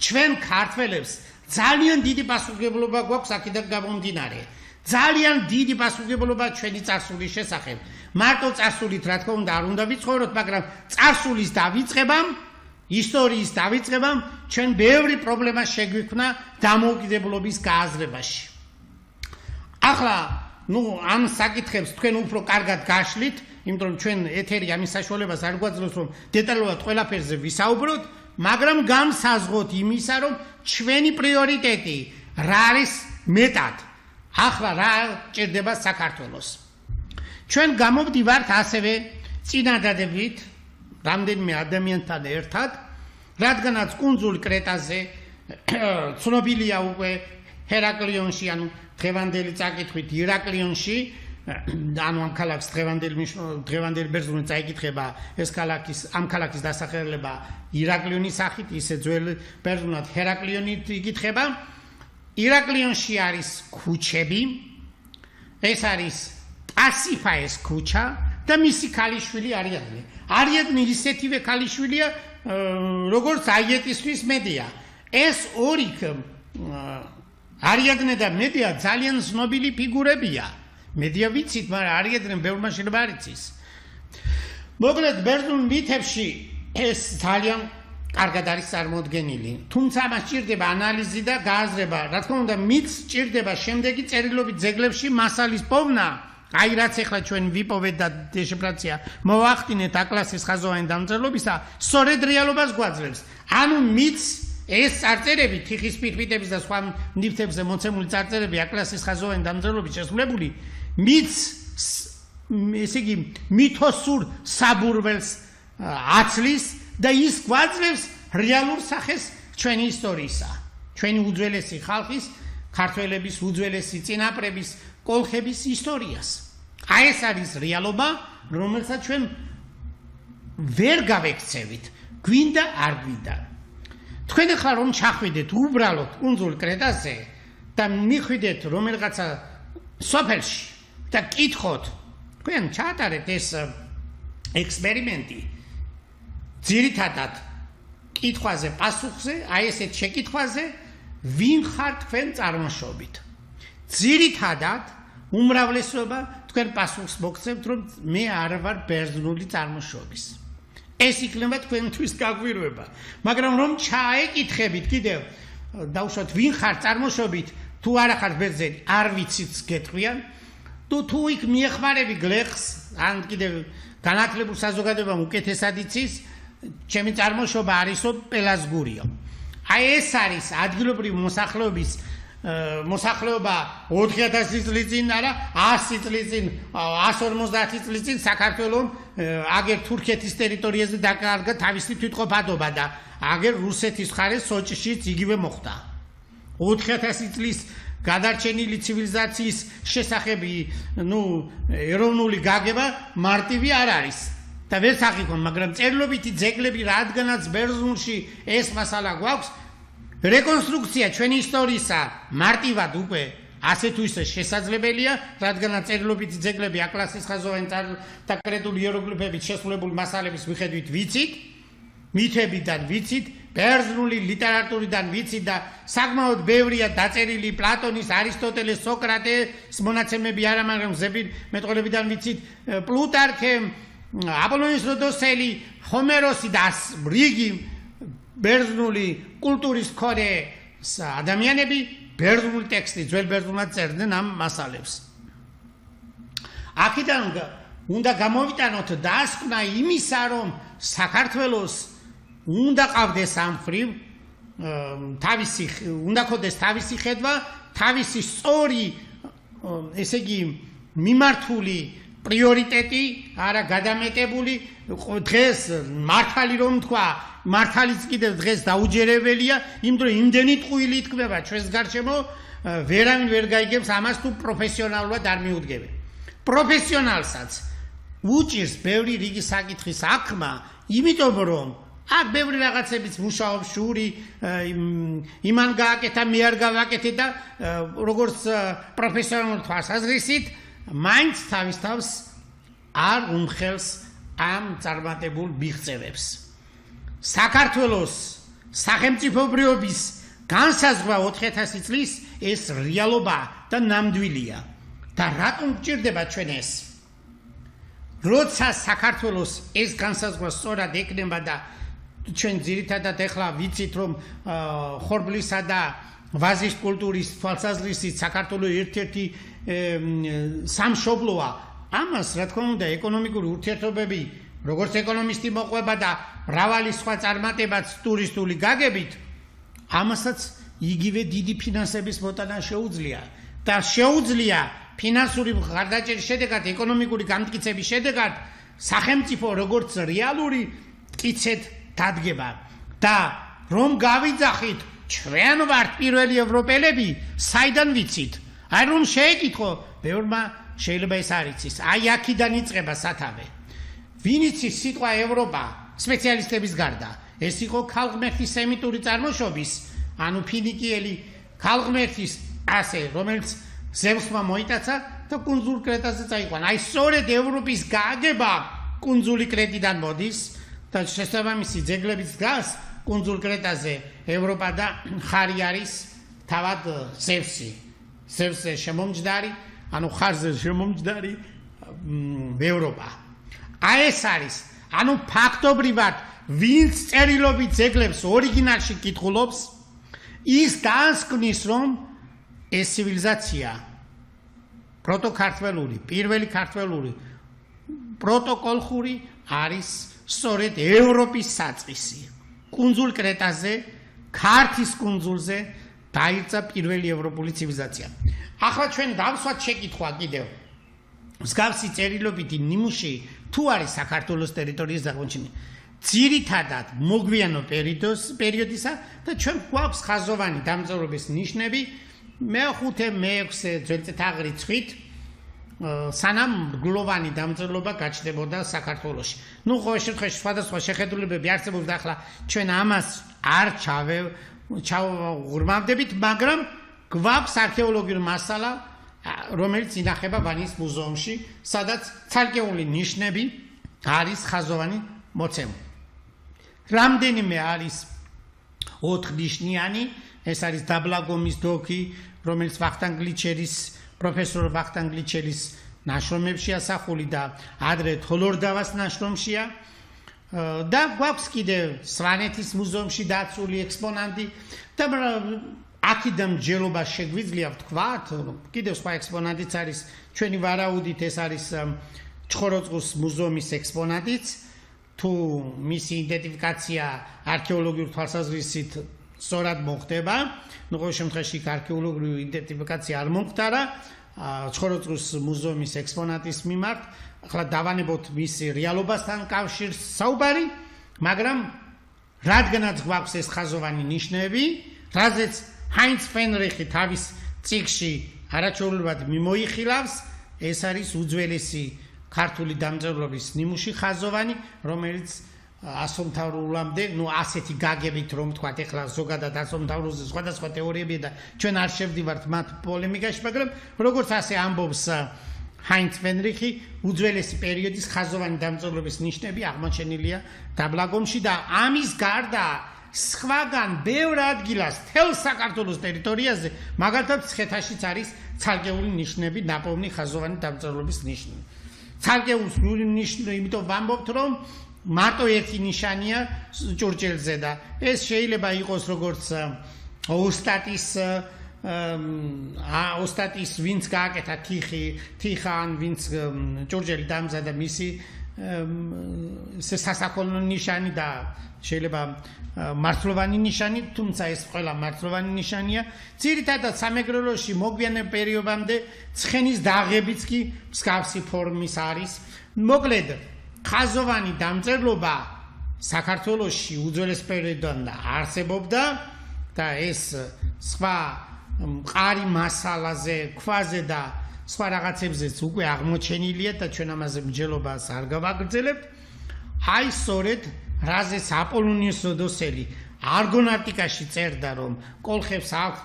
ჩვენ ქართველებს ძალიან დიდი პასუხისმგებლობა გვაქვს აქედან გამომდინარე. ძალიან დიდი პასუხისმგებლობა ჩვენი წარსულის შესახებ. მარტო წარსულით რა თქმა უნდა არ უნდა ვიცხოვროთ, მაგრამ წარსულის დავიწყებამ, ისტორიის დავიწყებამ ჩვენ ბევრი პრობლემა შეგვიქმნა დამოუკიდებლობის გააზრებაში. ახლა, ამ საკითხებს თქვენ უფრო კარგად გაშლით, იმიტომ რომ ჩვენ ეთერი ამის საშუალებას არ გვაძლევს, რომ დეტალურად ყველაფერზე ვისაუბროთ, მაგრამ განსაზღვროთ იმისა, რომ ჩვენი პრიორიტეტი რა არის მეტად. ახლა რა ჭირდება საქართველოს. ჩვენ გამოვდივართ ასევე წინადადებით რამდენიმე ადამიანთან ერთად, რადგანაც კუნძულ კრეტაზე ცნობილია უკვე ჰერაკლიონში, ანუ დღევანდელი წაკითხვით ირაკლიონში, ანუ ამ ქალაქს დღევანდელი ბერძნული წაიკითხება ეს ამ ქალაქის დასახელება ირაკლიონის სახით, ისე ძველ ბერძნულად ჰერაკლიონით იკითხება. ირაკლიონში არის ქუჩები, ეს არის პასიფაეს ქუჩა და მისი ქალიშვილი არიადნე. არიადნე ისეთივე ქალიშვილია, როგორც აიეტისთვის მედია. ეს ორი არიადნე და მედია ძალიან ცნობილი ფიგურებია. მედია ვიცით, მაგრამ არიადნე ბევრმა შეიძლება არ იცის. მოკლედ ბერძნულ მითებში ეს ძალიან კარგად არის წარმოდგენილი. თუმცა მას ჭირდება ანალიზი და გააზრება. რა თქმა უნდა, მითს ჭირდება შემდეგი წერილობით ძეგლებში მასალის პოვნა. აი რაც ახლა ჩვენ ვიპოვეთ და დეშიფრაცია მოვახდინეთ A-კლასის ხაზოვანი დამწერლობისა, სწორედ რეალობას გვაძლევს. ანუ მითს ეს წარწერები, თიხის ფირფიტების და სხვა ნივთებზე მოცემული წარწერები A-კლასის ხაზოვანი დამწერლობით შესრულებული, მითს ესე იგი მითოსურ საბურველს აცლის და ის გვაძლევს რეალურ სახეს ჩვენი ისტორიისა, ჩვენი უძველესი ხალხის, ქართველების უძველესი წინაპრების, კოლხების ისტორიას. აი ეს არის რეალობა, რომელსაც ჩვენ ვერ გავექცევით, გვინდა არ გვინდა. თქვენ ახლა რომ ჩახვიდეთ უბრალოდ კუნძულ კრეტაზე და მიხვიდეთ რომელიღაცა სოფელში და კითხოთ, თქვენ ჩაატარეთ ეს ექსპერიმენტი ძირითადად კითხვაზე, პასუხზე, აი ესეთ შეკითხვაზე, ვინ ხარ თქვენ წარმოშობით. ძირითადად უმრავლესობა თქვენ პასუხს მოგცემთ, რომ მე არ ვარ ბერძნული წარმოშობის. ეს იქნება თქვენთვის გაგვირვება. მაგრამ რომ ჩაეკითხებით კიდევ, დავუშვათ ვინ ხარ წარმოშობით, თუ არა ხარ ბერძენი, არ ვიცით გეტყვიან, თუ იქ მიეხმარები გლეხს, ან კიდევ განათლებულ საზოგადოებამ უკეთესად იცის, ჩემი წარმოშობა არისო პელაზგურიო. აი ეს არის ადგილობრივი მოსახლეობის მოსახლეობა 4000 წლის წინ არა 100 წლის წინ 150 წლის წინ საქართველოს აგერ თურქეთის ტერიტორიაზე დაკარგა თავისი თვითყოფადობა და აგერ რუსეთის მხარეს სოჭიშიც იგივე მოხდა 4000 წლის გადარჩენილი ცივილიზაციის შესახები ეროვნული გაგება მარტივი არ არის და ვერ საღიქონ მაგრამ წერილობითი ძეგლები რადგანაც ბერძნულში ეს მასალა გვაქვს რეკონსტრუქცია ჩვენი ისტორიისა მარტივად უკვე ასე თუ ისე შესაძლებელია რადგანაც წერილობითი ძეგლები აკლასის ხაზოვანი დაკრეტული იეროგლიფებით შესრულებული მასალების მიხედვით ვიცით მითებიდან ვიცით ბერძნული ლიტერატურიდან ვიცით და საკმაოდ ბევრია დაწერილი პლატონის არისტოტელეს სოკრატეს მონაცემები არა მაგრამ მეტყოლებიდან ვიცით პლუტარქე აპოლონის როდოსელი ჰომეროსი და რიგი ბერძნული კულტურის მქონე ადამიანები ბერძნულ ტექსტით ძველ ბერძნულად წერდნენ ამ მასალებს აქედან უნდა გამოვიტანოთ დასკვნა იმისა რომ საქართველოს უნდა ყავდეს ამ ხრივ თავისი უნდა ქონდეს თავისი ხედვა თავისი სწორი ესე იგი მიმართული პრიორიტეტი არა გადამეტებული დღეს მართალი რომ თქვა მართალიც კიდევ დღეს დაუჯერებელია იმიტომ რომ იმდენი ტყუილი ითქმება ჩვენს გარშემო ვერავინ ვერ გაიგებს ამას თუ პროფესიონალურად არ მიუდგებენ პროფესიონალსაც უჭირს ბევრი რიგი საკითხის აღქმა იმიტომ რომ აქ ბევრი რაღაცებიც მუშაობს შური იმან გააკეთა მე არ გავაკეთე და როგორც პროფესიონალურ თვალსაზრისით მაინც თავის თავს არ უმხელს ამ წარმატებულ მიღწევებს საქართველოს სახელმწიფობრიობის განსაზღვრა 4000 წლის ეს რეალობა და ნამდვილია და რატომ გჭირდება ჩვენ ეს როცა საქართველოს ეს განსაზღვრა სწორად ექნება და ჩვენ ძირითადად ახლა ვიცით რომ ხორბლისა და ვაზის კულტურის თვალსაზრისით საქართველოს ერთ-ერთი სამშობლოა ამას რა თქმა უნდა ეკონომიკური ურთიერთობები როგორც ეკონომისტი მოყვება და მრავალი სხვა წარმატებაც ტურისტული გაგებით ამასაც იგივე დიდი ფინანსების მოტანა შეუძლია და შეუძლია ფინანსური მხარდაჭერის შედეგად ეკონომიკური გამტკიცების შედეგად სახელმწიფო როგორც რეალური მტკიცედ დადგება და რომ გავიძახით ჩვენ ვართ პირველი ევროპელები საიდან ვიცით აი რომ შეეკითხო ბევრმა შეიძლება ეს არ იცის აი აქედან იწყება სათავე ვინ იცის სიტყვა ევროპა სპეციალისტების გარდა ეს იყო ქალღმერთის სემიტური წარმოშობის ანუ ფინიკიელი ქალღმერთის ასე რომელიც ზევსმა მოიტაცა და კუნძულ კრეტაზე წაიყვანა აი სწორედ ევროპის გააგება კუნძული კრეტიდან მოდის და შესაბამისი ძეგლებიც დგას კუნძულ კრეტაზე ევროპა და ხარი არის თავად ზევსზე შემომჯდარი ანუ ხარზე შემომჯდარი ევროპა აი ეს არის ანუ ფაქტობრივად ვინც წერილობით ძეგლებს ორიგინალში კითხულობს ის დაასკვნის რომ ეს ცივილიზაცია პროტოქართველური პირველი ქართველური პროტოკოლხური არის სწორედ ევროპის საწყისი კუნძულ კრეტაზე ქართის კუნძულზე დაიწყო პირველი ევროპული ცივილიზაცია ახლა ჩვენ დავსვათ შეკითხვა კიდევ მსგავსი წერილობითი ნიმუში თუ არის საქართველოს ტერიტორიის აღმოჩენა ძირითადად მოგვიანო პერიოდისა და ჩვენ გვაქვს ხაზოვანი დამწერლობის ნიშნები მე-5 მე-6 ძველწითაღრიცხვით სანამ გლოვანი დამწერლობა გაჩნდებოდა საქართველოში. ნუ ყოველ შემთხვევაში სხვადასხვა შეხედულებები არსებობს და ახლა ჩვენ ამას არ ჩავღრმავდებით, მაგრამ გვაქვს არქეოლოგიური მასალა, რომელიც ინახება ვანის მუზეუმში, სადაც ცალკეული ნიშნები არის ხაზოვანი მოცემული. რამდენიმე არის 4 ნიშნიანი, ეს არის დაბლაგომის დოქი, რომელიც პროფესორ ვახტანგ გლიჩელის ნაშრომებში ასახული და ადრე თოლორდავას ნაშრომშია და გვაქვს კიდევ სვანეთის მუზეუმში დაცული ექსპონატი და აქედან ჯელობა შეგვიძლია ვთქვათ, კიდევ სხვა ექსპონატიც არის ჩვენი ვარაუდით ეს არის ჩხოროწყუს მუზეუმის ექსპონატიც თუ მისი იდენტიფიკაცია არქეოლოგიურ თვალსაზრისით სწორად მოხდება. ყოველ შემთხვევაში არქეოლოგიური იდენტიფიკაცია არ მომხდარა ცხოროწყუს მუზეუმის ექსპონატის მიმართ. ახლა დავანებოთ მის რეალობასთან კავშირს საუბარი, მაგრამ რადგანაც გვაქვს ეს ხაზოვანი ნიშნები, რაზეც ჰაინც ფენრიხი თავის წიგნში არაჩვეულებრივად მიმოიხილავს, ეს არის უძველესი ქართული დამწერლობის ნიმუში ხაზოვანი, რომელიც ასომთავრულამდე, ასეთი გაგებით რომ თქვა, ეხლა ზოგადად ასომთავრულზე სხვადასხვა თეორიებია და ჩვენ არ შევდივართ მათ პოლემიკაში, მაგრამ როგორც ასე ამბობს ჰაინც ფენრიხი, უძველესი პერიოდის ხაზოვანი დამწერლობის ნიშნები აღმოჩენილია დაბლაგომში და ამის გარდა სხვაგან ბევრ ადგილას თელ საქართველოს ტერიტორიაზე, მაგალითად მცხეთაშიც არის ცალკეული ნიშნები, ნაპოვნი ხაზოვანი დამწერლობის ნიშნები. ცალკეული ნიშნები, იმიტომ ვამბობთ, რომ მარტო ერთი ნიშანია ჭურჭელზე და ეს შეიძლება იყოს როგორც ოსტატის ვინც გააკეთა თიხან, ვინც ჭურჭელი დამზადა მისი სასაქონლო ნიშანი და შეიძლება მართლოვანი ნიშანი, თუმცა ეს ყველა მართლოვანი ნიშანია. ძირითადად სამეგრელოში მოგვიანე პერიოდამდე ცხენის დაღებიც კი მსგავსი ფორმის არის. მოკლედ, ხაზოვანი დამწერლობა საქართველოში უძველეს პერიოდიდან არსებობდა და ეს სხვა მყარი მასალაზე, ქვაზე და სხვა რაღაცებზეც უკვე აღმოჩენილია და ჩვენ ამაზე მსჯელობას არ გავაგრძელებთ. აი სწორედ რაზეც აპოლონიუს როდოსელი არგონავტიკაში წერდა, რომ კოლხებს აქვს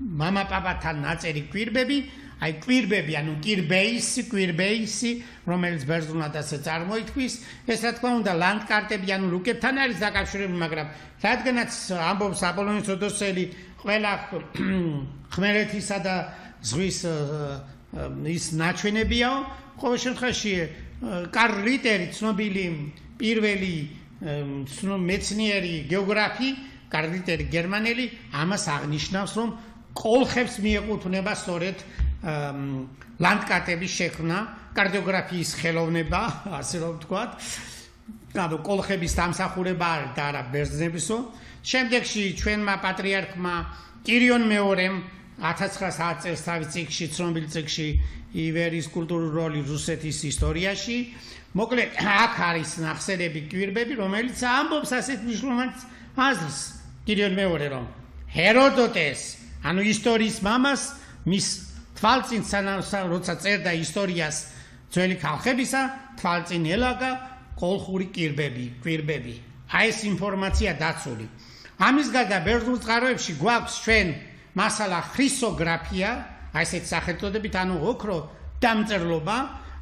მამაპაპათან ნაწერი კვირბები, აი კვირბები, ანუ კვირბეისი, რომელიც ბერძნულად ასე წარმოითქმის, ეს რა თქმა უნდა ლანდკარტები, ანუ რუკებთან არის დაკავშირებული, მაგრამ რადგანაც ამბობს აპოლონიუს როდოსელი, ყველა ხმელეთისა და ზღვის ის ნაჩვენებია, ყოველ შემთხვევაში კარლ რიტერი, ცნობილი პირველი მეცნიერი გეოგრაფი, კარლ რიტერი გერმანელი, ამას აღნიშნავს, რომ კოლხებს მიეკუთვნება სწორედ ლანდკარტების შექმნა, კარტოგრაფიის ხელოვნება, ასე რომ ვთქვათ, ანუ კოლხების დამსახურება არის და არა ბერძნებისო. შემდეგში ჩვენმა პატრიარქმა კირიონ მეორემ 1900 წელს თავის წიგნში, ცნობილ წიგნში ივერის კულტურული როლი რუსეთის ისტორიაში. მოკლედ, აქ არის ნახსენები კვირბები, რომელიც ამბობს ასეთ მნიშვნელოვან აზრს კირიონ მეორე, რომ ჰეროდოტეს, ანუ ისტორიის მამას, მის თვალწინ როცა წერდა ისტორიას ძველი ხალხებისა, თვალწინ ელაგა კოლხური კვირბები. აი ეს ინფორმაცია დაცული. ამის გარდა ბერძნულ წყაროებში გვაქვს ჩვენ მასალა ხრისოგრაფია, აი ესეთ სახელწოდებით, ანუ ოქრო დამწერლობა,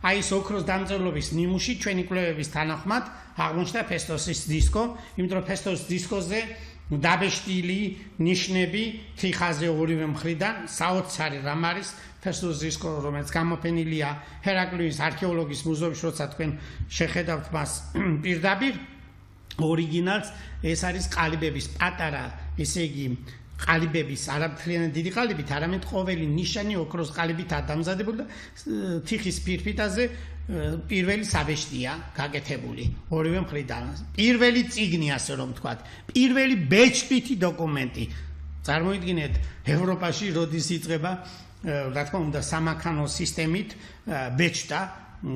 აი ეს ოქროს დამწერლობის ნიმუში ჩვენი კვლევების თანახმად აღმოჩნდა ფესტოსის დისკო, იმიტომ რომ ფესტოსის დისკოზე დაბეჭდილი ნიშნები თიხაზე ორივე მხრიდან საოცარი რამ არის ფესტოსის დისკო, რომელიც გამოფენილია ჰერაკლიის არქეოლოგიის მუზეუმში, როცა თქვენ შეხედავთ მას პირდაპირ ორიგინალს, ეს არის ყალიბების პატარა, ესე იგი ყალიბების არაფრთლიანი დიდი ყალიბით, არამედ ყოველი ნიშანი ოქროს ყალიბითაა დამზადებული და თიხის ფირფიტაზე პირველი საბეჭდია გაკეთებული ორივე მხრიდან. პირველი წიგნი, ასე რომ ვთქვათ, პირველი ბეჭდვითი დოკუმენტი. წარმოიდგინეთ, ევროპაში როდის იწყება, რა თქმა უნდა, სამანქანო სისტემით ბეჭდა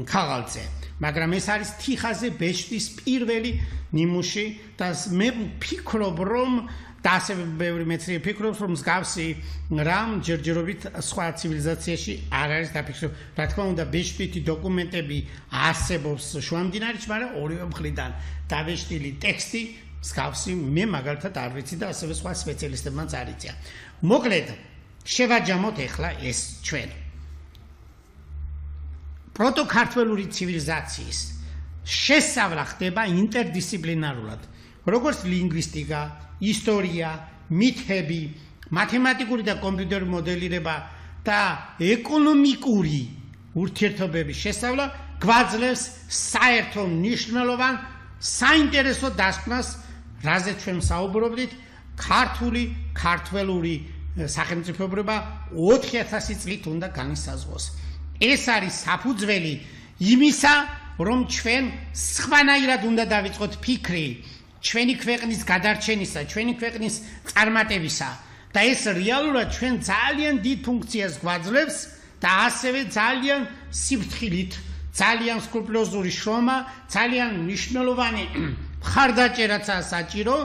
ქაღალდზე. მაგრამ ეს არის თიხაზე ბეჭდის პირველი ნიმუში და მე ვფიქრობ, რომ და ასე ბევრი მეცნიერი ფიქრობს, რომ მსგავსი რამ ჯერჯერობით სხვა ცივილიზაციაში არ არის დაფიქსირებული. რა თქმა უნდა, ბეჭდვითი დოკუმენტები არსებობს შუამდინარეთში, მაგრამ ორივე მხრიდან დაბეჭდილი ტექსტი მსგავსი მე მაგალითად არ ვიცი და ასევე სხვა სპეციალისტებმაც არ იციან. მოკლედ, შევაჯამოთ ახლა ეს ჩვენ. პროტოქართველური ცივილიზაციის შესწავლა ხდება ინტერდისციპლინარულად, როგორც ლინგვისტიკა, ისტორია, მითები, მათემატიკური და კომპიუტერული მოდელირება და ეკონომიკური ურთიერთობების შესწავლა გვაძლევს საერთო მნიშვნელოვან საინტერესო დასკვნას, რაზეც ჩვენ საუბრობდით, ქართული სახელმწიფოებრიობა 4000 წლით უნდა განისაზღვროს. ეს არის საფუძველი იმისა, რომ ჩვენ სხვანაირად უნდა დავიწყოთ ფიქრი ჩვენი ქვეყნის გადარჩენისა, ჩვენი ქვეყნის წარმატებისა და ეს რეალურად ჩვენ ძალიან დიდ ფუნქციას გვაძლევს და ასევე ძალიან სიფრთხილით, ძალიან სკრუპულოზური შრომა, ძალიან მნიშვნელოვანი მხარდაჭერაცაა საჭირო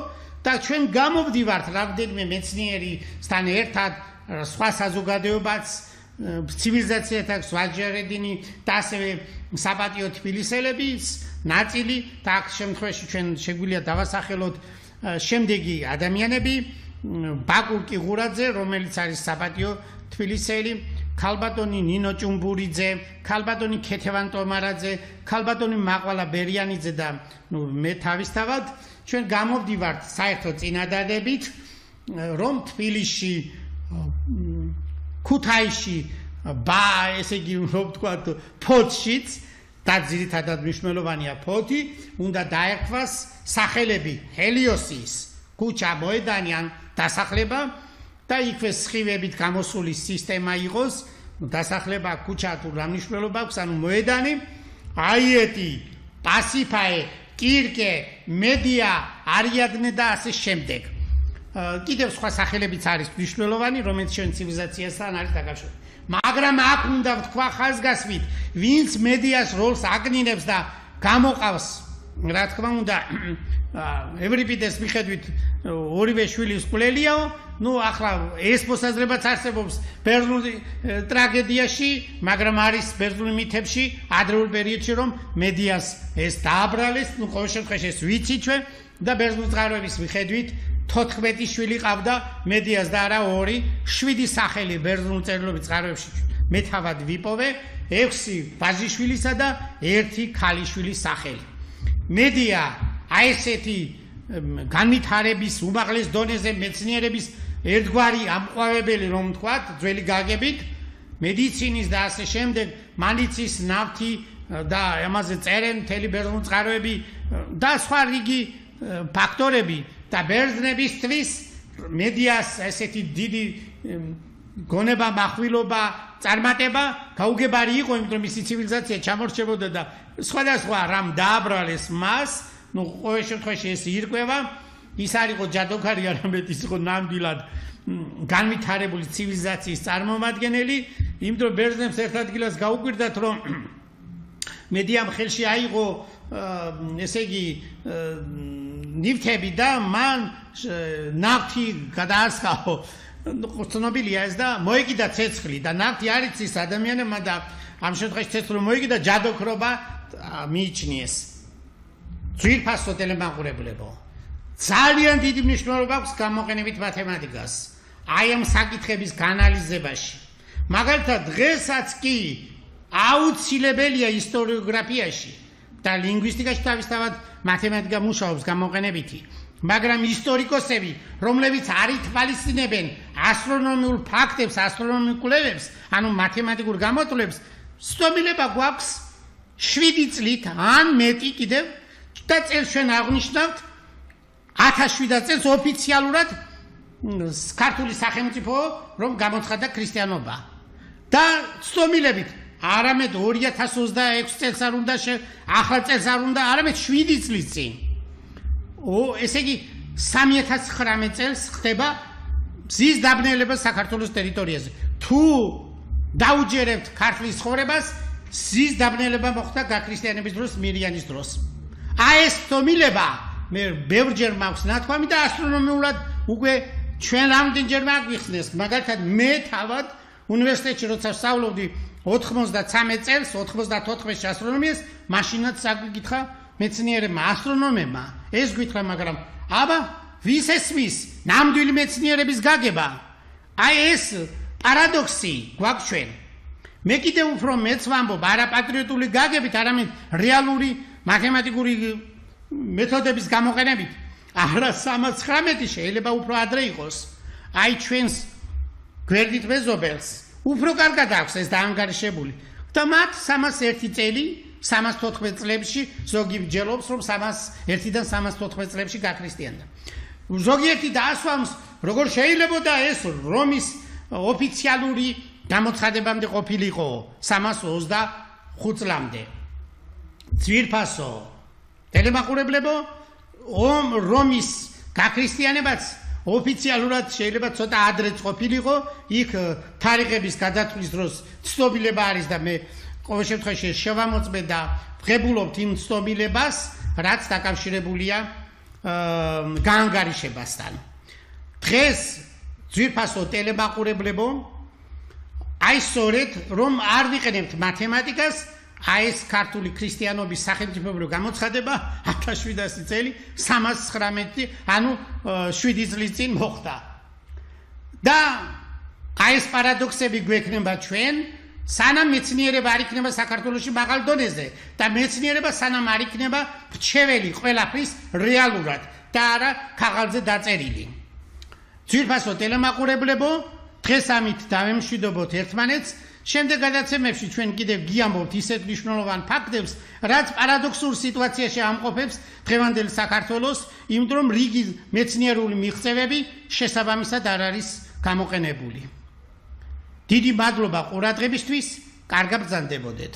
და ჩვენ გამოვდივართ რამდენიმე მეცნიერისთან ერთად სხვა საზოგადოებაც ცივილიზაციათა ვაჯერედინი და ასევე საპატიო თბილისელების ნაწილი და აქ შემთხვევაში ჩვენ შეგვიძლია დავასახელოთ შემდეგი ადამიანები ბაკურ კიღურაძე, რომელიც არის საპატიო თბილისელი, ქალბატონი ნინო ჭუმბურიძე, ქალბატონი ქეთევან ტომარაძე, ქალბატონი მაყვალა ბერიანიძე და მე თავისთავად ჩვენ გამოვდივართ საერთო წინადადებით, რომ თბილისში, ქუთაისში, ესე იგი, რომ ვთქვათ, ფოთშიც და ძირითადად მნიშვნელოვანია ფოთი, უნდა დაერქვას სახელები ჰელიოსის ქუჩა მოედანი დასახლება და იქვე სხივებით გამოსული სისტემა იყოს, დასახლება ქუჩა თუ რა მნიშვნელობა აქვს, ანუ მოედანი, აიეტი, პასიფაე, კირკე, მედია, არიადნე და ასე შემდეგ. კიდევ სხვა სახელებიც არის მნიშვნელოვანი, რომელიც ჩვენ ცივილიზაციასთან არის დაკავშირებული. მაგრამ აქ უნდა ვთქვა ხაზგასმით, ვინც მედიას როლს აკნინებს და გამოყავს, რა თქმა უნდა, ევრიპიდეს მიხედვით ორივე შვილი სკვლელიაო, ახლა ეს მოსაზრებაც არსებობს ბერძნულ ტრაგედიაში, მაგრამ არის ბერძნულ მითებში ადრეულ პერიოდში, რომ მედიას ეს დააბრალეს, ყოველ შემთხვევაში ეს ვიცით ჩვენ და ბერძნულ წყაროების მიხედვით 14 შვილი ყავდა მედიას და არა 2, 7 სახელი ბერძნულ წერილობით წყაროებში მე თავად ვიპოვე, 6 ბაჟიშვილისა და 1 ქალიშვილის სახელი. მედია აი ესეთი განვითარების უმაღლეს დონეზე მეცნიერების ერთგვარი ამყვავებელი, რომ ვთქვათ, ძველი გაგებით, მედიცინის და ასე შემდეგ, მანიცის, ნავთი და ამაზე წერენ მთელი ბერძნულ წყაროები და სხვა რიგი ფაქტორები და ბერძნებისთვის მედიას ესეთი დიდი გონება, מחვილობა, წარმატება გაუგებარი იყო, იმიტომ რომ მისი ცივილიზაცია ჩამორჩებოდა და სხვადასხვა რამ დააბრალეს მას, ყოველ შემთხვევაში ეს ირკვევა, ის არ იყო ჯადოქარი, არამედ ის იყო ნამდვილად განვითარებული ცივილიზაციის წარმომადგენელი, იმიტომ რომ ბერძნებს ერთ ადგილას გაუკვირდათ, რომ მედიამ ხელში აიღო ესე იგი ნივთები და მან ნავთი გადაასხაო, ცნობილია ეს და მოეკიდა ცეცხლი და ნავთი არ იცის ადამიანებმა და ამ შემთხვევაში ცეცხლი მოეკიდა ჯადოქრობა მიიჩნიეს. ძვირფასო ტელემაყურებლებო, ძალიან დიდი მნიშვნელობა აქვს გამოყენებით მათემატიკას აი ამ საკითხების განალიზებაში. მაგალითად, დღესაც კი აუცილებელია ისტორიოგრაფიაში და ლინგვისტიკაში თავისთავად მათემატიკა მუშაობს გამოყენებითი, მაგრამ ისტორიკოსები, რომლებიც არ ითვალისწინებენ ასტრონომიულ ფაქტებს, ასტრონომიულ კვლევებს, ანუ მათემატიკურ გამოტვლებს, ცნობილება გვაქვს 7 წლით ან მეტი კიდევ და წელს ჩვენ აღნიშნავთ 1700 წელს ოფიციალურად ქართული სახელმწიფო რომ გამოცხადდა ქრისტიანობა და ცნობილებით არამედ 2026 წელს არ უნდა ახალ წელს არ უნდა არამედ 7 წლის წინ ესე იგი 3019 წელს ხდება მზის დაბნელება საქართველოს ტერიტორიაზე. თუ დაუჯერებთ ქართლის ცხოვრებას, მზის დაბნელება მოხდა გაქრისტიანების დროს, მირიანის დროს. აი ეს თომილება მე ბევრჯერ მაქვს ნათქვამი და ასტრონომიულად უკვე ჩვენ რამდენჯერმე აგვიხსნეს. მაგალითად მე თავად უნივერსიტეტში როცა ვსწავლობდი 93 წელს 94-ში ასტრონომიას, მაშინაც აგვიკითხა მეცნიერებმა, ასტრონომებმა. ეს გითხრა, მაგრამ აბა ვის ესმის ნამდვილი მეცნიერების გაგება? აი ეს პარადოქსი გვაქვს ჩვენ. მე კიდევ უფრო მეც ვამბობ, არა პატრიოტული გაგებით, არამედ რეალური მათემატიკური მეთოდების გამოყენებით. არა 319 შეიძლება უფრო ადრე იყოს. აი ჩვენს გვერდით მეზობელს უფრო კარგად აქვს ეს დაანგარიშებული. და მათ 301 წელი 314 წლებში ზოგი ჯელობს, რომ 301-დან 314 წლებში გაქრისტიანდა. ზოგიერთი დაასვამს, როგორ შეიძლებოდა ეს რომის ოფიციალური გამოცხადებამდე ყოფილიყო 325 წლამდე. ძვირფასო ტელემაყურებლებო, რომის გაქრისტიანებაც ოფიციალურად შეიძლება ცოტა ადრეც ყოფილიყო, იქ თარიღების გადათვლის დროს ცნობილება არის და მე ყოველ შემთხვევაში შევამოწმე და ვღებულობთ იმ ცნობილებას, რაც დაკავშირებულია გაანგარიშებასთან. დღეს ძვირფასო ტელემაყურებლებო, აი სწორედ რომ არ ვიყენებთ მათემატიკას, აი ეს ქართული ქრისტიანობის სახელმწიფოებრივი გამოცხადება 1700 წელი 319, ანუ 7 წლის წინ მოხდა. და აი ეს პარადოქსები გვექნება ჩვენ, სანამ მეცნიერება არ იქნება საქართველოში მაღალ დონეზე და მეცნიერება სანამ არ იქნება რჩეველი ყველაფრის რეალურად და არა ქაღალდზე დაწერილი. ძვირფასო ტელემაყურებლებო, დღეს ამით დავემშვიდობოთ ერთმანეთს. შემდეგ გადაცემებში ჩვენ კიდევ გიამბობთ ისეთ მნიშვნელოვან ფაქტებს, რაც პარადოქსულ სიტუაციაში ამყოფებს დღევანდელ საქართველოს, იმიტომ რომ რიგი მეცნიერული მიღწევები შესაბამისად არ არის გამოყენებული. დიდი მადლობა ყურადღებისთვის, კარგად ბრძანდებოდეთ.